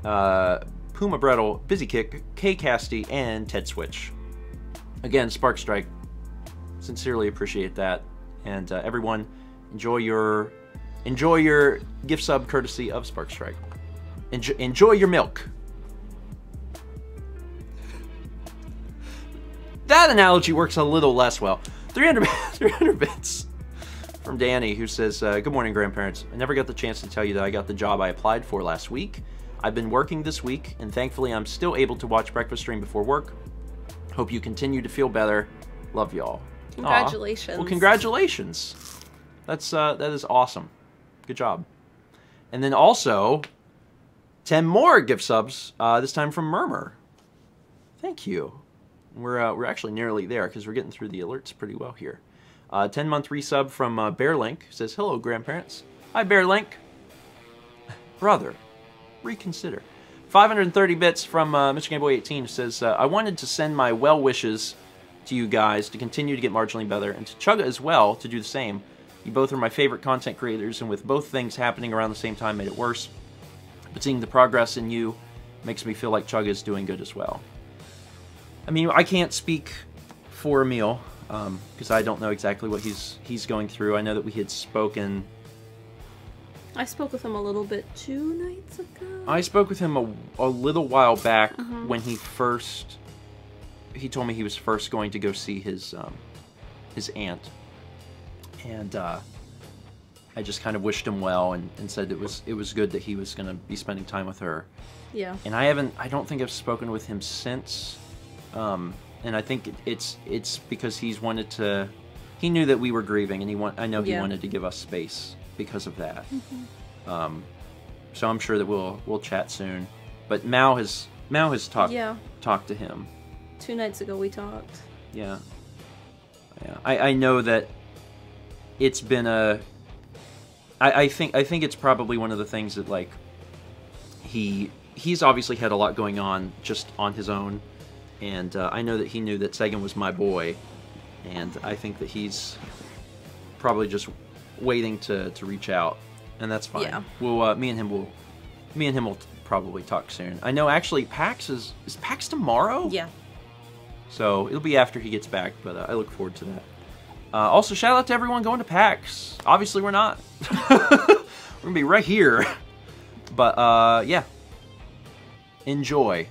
Puma Brettle, Busy Kick, K Casty, and Ted Switch. Again, Sparkstrike, sincerely appreciate that, and everyone, enjoy your gift sub courtesy of Sparkstrike. Enjoy your milk. That analogy works a little less well. 300 bits from Danny, who says, good morning, grandparents. I never got the chance to tell you that I got the job I applied for last week. I've been working this week, and thankfully I'm still able to watch breakfast stream before work. Hope you continue to feel better. Love y'all. Congratulations. Well, congratulations. That is awesome. Good job. And then also 10 more gift subs. This time from Murmur. Thank you. We're actually nearly there because we're getting through the alerts pretty well here. 10-month resub from Bearlink, who says, hello, grandparents. Hi, Bearlink. Brother, reconsider. 530 bits from Mr. Game Boy 18, who says, I wanted to send my well wishes to you guys to continue to get marginally better, and to Chugga as well to do the same. You both are my favorite content creators, and with both things happening around the same time made it worse. But seeing the progress in you makes me feel like Chugga is doing good as well. I mean, I can't speak for Emil, because I don't know exactly what he's going through. I know that we had spoken... I spoke with him a little bit 2 nights ago. I spoke with him a little while back when he told me he was first going to go see his aunt, and I just kind of wished him well and said it was good that he was going to be spending time with her. Yeah. And I don't think I've spoken with him since, and I think it's because he knew that we were grieving, and I know he wanted to give us space because of that. So I'm sure that we'll chat soon. But Mao has talked to him. 2 nights ago we talked. Yeah. I know that it's been I think it's probably one of the things that, like, he's obviously had a lot going on just on his own, and I know that he knew that Sagan was my boy, and I think that he's probably just waiting to reach out, and that's fine. Yeah. We'll me and him will probably talk soon. I know actually PAX is PAX tomorrow? Yeah. So it'll be after he gets back, but I look forward to that. Also, shout out to everyone going to PAX. Obviously, we're not. We're gonna be right here. But yeah, enjoy.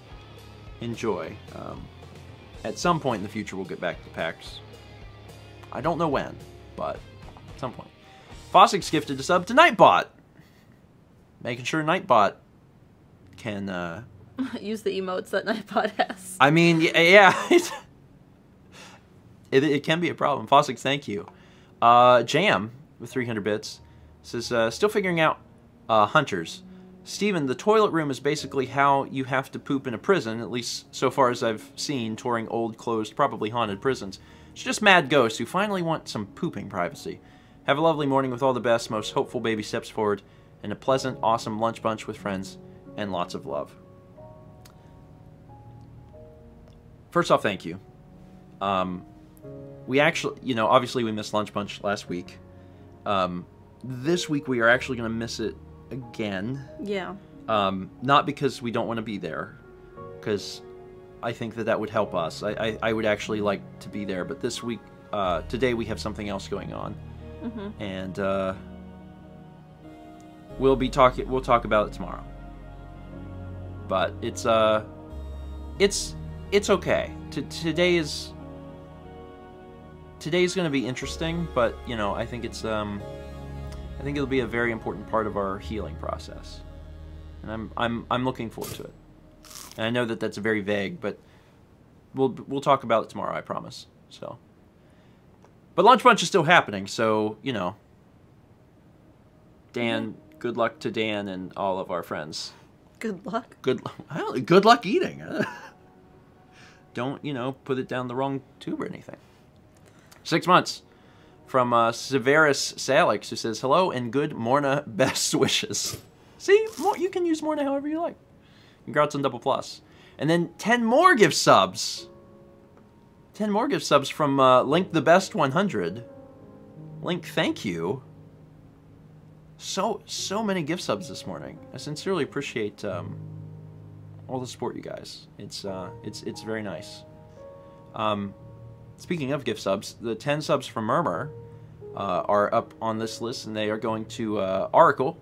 At some point in the future, we'll get back to PAX. I don't know when, but at some point. Fossix gifted a sub to Nightbot, making sure Nightbot can use the emotes that Nightbot has. I mean, yeah. It can be a problem. Fossix, thank you. Jam, with 300 bits, says, still figuring out Hunters. Steven, the toilet room is basically how you have to poop in a prison, at least so far as I've seen touring old, closed, probably haunted prisons. It's just mad ghosts who finally want some pooping privacy. Have a lovely morning with all the best, most hopeful baby steps forward, and a pleasant, awesome lunch bunch with friends, and lots of love. First off, thank you. We actually, obviously we missed Lunch Bunch last week. This week we are actually going to miss it again. Yeah. Not because we don't want to be there, because I think that would help us. I would actually like to be there, but this week, today we have something else going on. Mm-hmm. And we'll talk about it tomorrow. But it's okay. Today's going to be interesting, but I think it'll be a very important part of our healing process, and I'm looking forward to it. And I know that that's very vague, but we'll talk about it tomorrow, I promise. So, But Lunch Bunch is still happening, so, you know. Dan, good luck to Dan and all of our friends. Good luck. Good luck eating. Don't, you know, put it down the wrong tube or anything. 6 months from Severus Salix, who says, hello and good morna, best wishes. See, you can use morna however you like. Congrats on double plus. And then 10 more gift subs. 10 more gift subs from Link the Best 100. Link, thank you. So many gift subs this morning. I sincerely appreciate all the support, you guys. It's very nice. Speaking of gift subs, the 10 subs from Murmur are up on this list, and they are going to Oracle,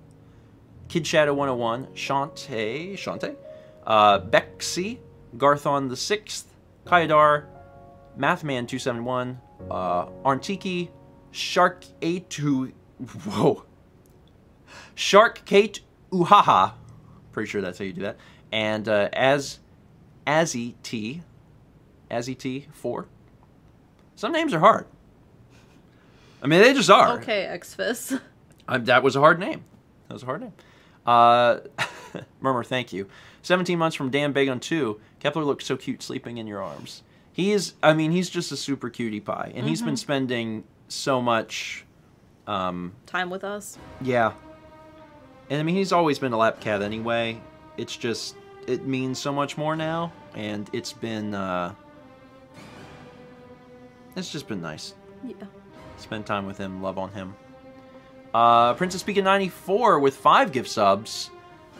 Kid Shadow 101, Shantae, Bexy, Garthon the 6th, Kaidar, Mathman 271, Arntiki, Shark Kate Uhaha, pretty sure that's how you do that, and Azzy T 4. Some names are hard. I mean, they just are. Okay, Xfis. That was a hard name. That was a hard name. Murmur, thank you. 17 months from Dan Bagon 2. Kepler looks so cute sleeping in your arms. He's just a super cutie pie, and he's been spending so much time with us. Yeah. And I mean, he's always been a lap cat anyway. It's just, it means so much more now, and it's been, it's just been nice. Yeah. Spend time with him, love on him. Princess Pika 94 with 5 gift subs.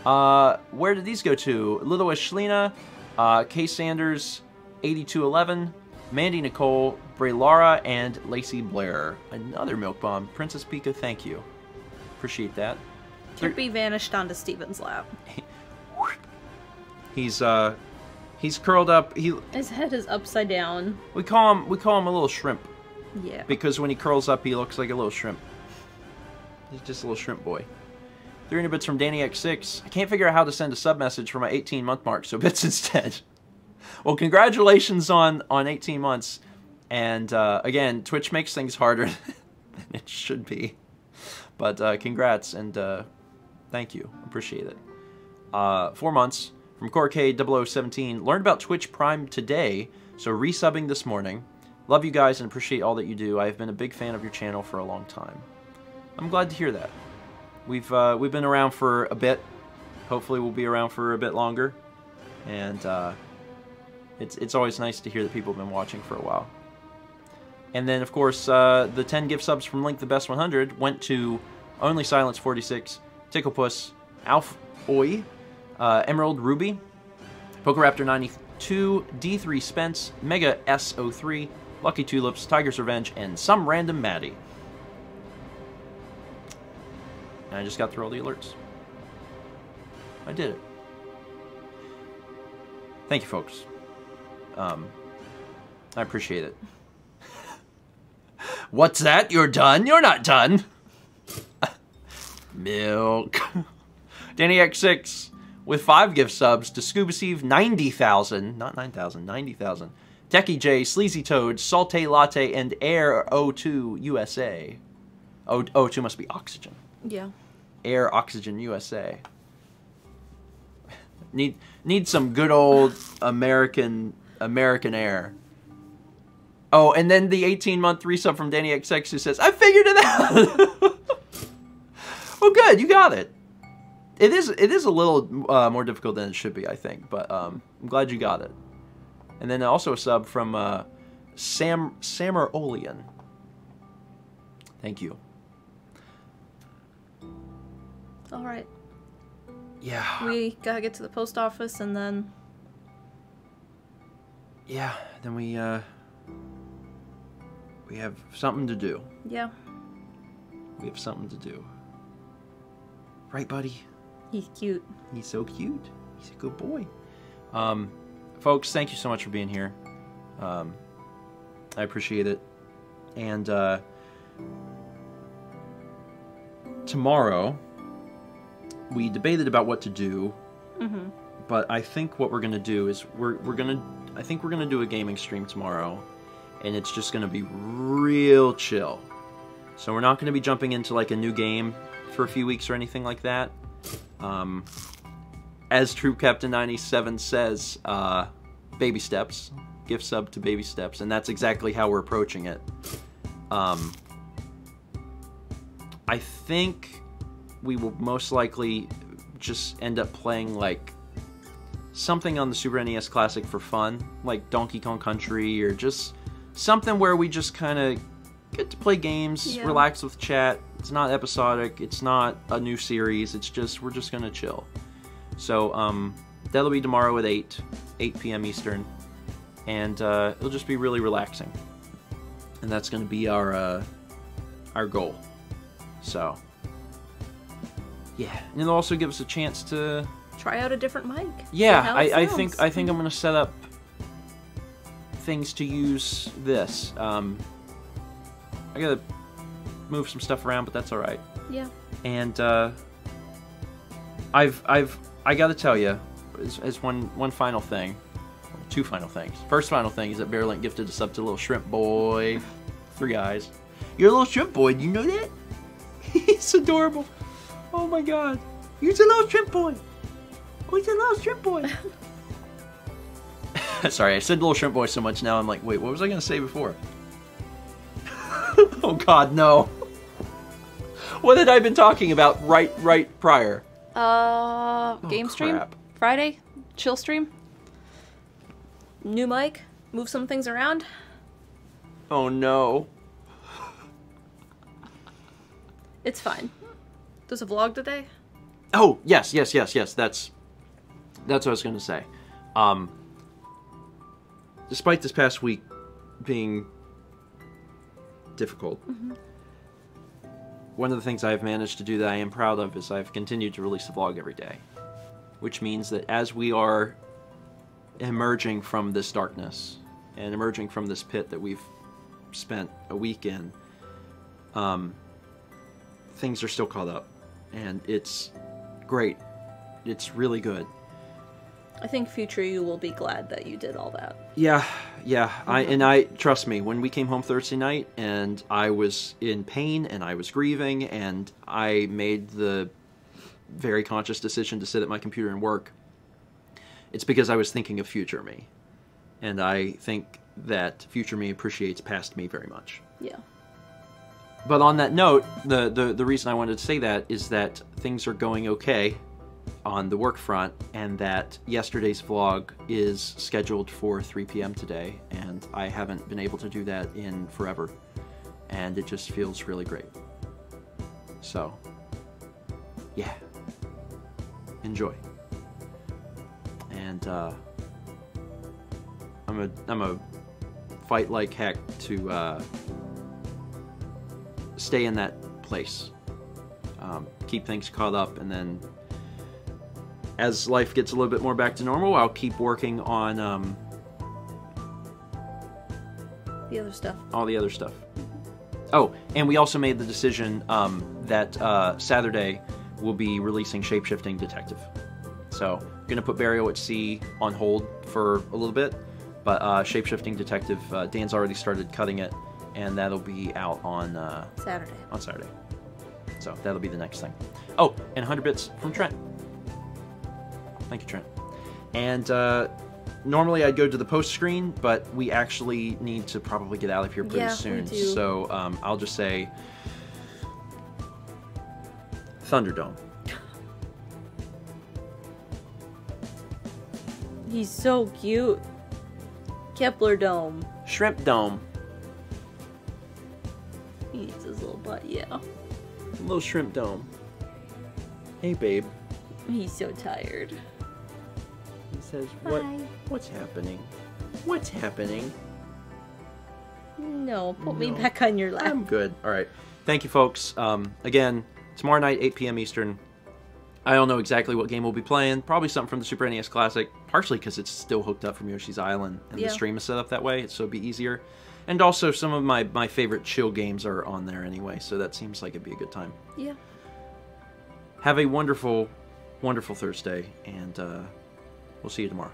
Where did these go to? Little Ashlina, Kay Sanders, 8211, Mandy Nicole, Bray Lara, and Lacey Blair. Another milk bomb. Princess Pika, thank you. Appreciate that. Kirby vanished onto Steven's lap. He's curled up. His head is upside down. We call him a little shrimp. Yeah. Because when he curls up, he looks like a little shrimp. He's just a little shrimp boy. 300 bits from Danny X6. I can't figure out how to send a sub message for my 18-month mark, so bits instead. Well, congratulations on 18 months. And again, Twitch makes things harder than it should be. But congrats and thank you. Appreciate it. 4 months from Corkade 0017. Learned about Twitch Prime today, so resubbing this morning. Love you guys and appreciate all that you do. I have been a big fan of your channel for a long time. I'm glad to hear that. We've been around for a bit. Hopefully we'll be around for a bit longer. And it's always nice to hear that people have been watching for a while. And then, of course, the 10 gift subs from Link the Best 100 went to Only Silence 46, Ticklepuss, Alf Oi, Emerald Ruby, Pokeraptor 92, D3 Spence, Mega S03, Lucky Tulips, Tiger's Revenge, and some random Maddie. And I just got through all the alerts. I did it. Thank you, folks. I appreciate it. What's that? You're done? You're not done. Milk. Danny X6 with 5 gift subs to Scuba Steve 90,000. Not 9,000, 90,000. Techie J, Sleazy Toad, Saute Latte, and Air O2 USA. O2 must be oxygen. Yeah. Air Oxygen USA. Need some good old American air. Oh, and then the 18-month resub from Danny XX who says, I figured it out! Well, good, you got it. It is a little more difficult than it should be, I think, but I'm glad you got it. And then also a sub from Samarolian. Thank you. Alright. Yeah. We gotta get to the post office and then... Yeah, then we have something to do. Yeah. We have something to do. Right, buddy? He's cute. He's so cute. He's a good boy. Folks, thank you so much for being here. I appreciate it. And tomorrow, we debated about what to do. Mm-hmm. But I think what we're gonna do is I think we're gonna do a gaming stream tomorrow, and it's just going to be real chill. So we're not going to be jumping into like a new game for a few weeks or anything like that. As Troop Captain 97 says, baby steps. Gift sub to baby steps, and that's exactly how we're approaching it. I think we will most likely just end up playing like something on the Super NES Classic for fun, like Donkey Kong Country, or just something where we just kind of get to play games, relax with chat. It's not episodic, it's not a new series, it's just, we're just gonna chill. So, that'll be tomorrow at 8 p.m. Eastern, and it'll just be really relaxing. And that's gonna be our goal. So, yeah, and it'll also give us a chance to try out a different mic. Yeah, I think I'm gonna set up things to use this. I gotta move some stuff around, but that's all right. Yeah. And I gotta tell you, as one final thing, two final things. First final thing is that Bearlink gifted us up to little shrimp boy, 3 eyes. You're a little shrimp boy. Do you know that? He's adorable. Oh my god, he's a little shrimp boy. Oh, he's a little shrimp boy. Sorry, I said little shrimp boy so much now I'm like, wait, what was I gonna say before? Oh god, no. What had I been talking about right prior? Game stream? Crap. Friday? Chill stream? New mic? Move some things around? Oh no. It's fine. There's a vlog today? Oh, yes. That's what I was gonna say. Despite this past week being difficult, one of the things I've managed to do that I am proud of is I've continued to release the vlog every day. Which means that as we are emerging from this darkness and emerging from this pit that we've spent a week in, things are still caught up. And it's great. It's really good. I think future you will be glad that you did all that. Yeah. I trust me, when we came home Thursday night and I was in pain and I was grieving and I made the very conscious decision to sit at my computer and work, it's because I was thinking of future me. And I think that future me appreciates past me very much. Yeah. But on that note, the reason I wanted to say that is that things are going okay on the work front, and that yesterday's vlog is scheduled for 3 p.m. today, and I haven't been able to do that in forever, and it just feels really great. So, yeah. Enjoy. And I'm a fight like heck to stay in that place, keep things caught up, and then as life gets a little bit more back to normal, I'll keep working on the other stuff. All the other stuff. Oh, and we also made the decision that Saturday we'll be releasing Shapeshifting Detective. So, gonna put Burial at Sea on hold for a little bit, but Shapeshifting Detective, Dan's already started cutting it, and that'll be out on Saturday. On Saturday. So that'll be the next thing. Oh, and 100 bits from Trent. Thank you, Trent. And normally I'd go to the post screen, but we actually need to probably get out of here pretty soon. We do. So I'll just say Thunderdome. He's so cute. Kepler Dome. Shrimp Dome. He needs his little butt, yeah. Little Shrimp Dome. Hey, babe. He's so tired. He says, Hi. What's happening? What's happening? No, put me back on your lap. I'm good. All right. Thank you, folks. Again, tomorrow night, 8 p.m. Eastern. I don't know exactly what game we'll be playing. Probably something from the Super NES Classic, partially because it's still hooked up from Yoshi's Island, and the stream is set up that way, so it'll be easier. And also, some of my favorite chill games are on there anyway, so that seems like it'd be a good time. Yeah. Have a wonderful, wonderful Thursday, and we'll see you tomorrow.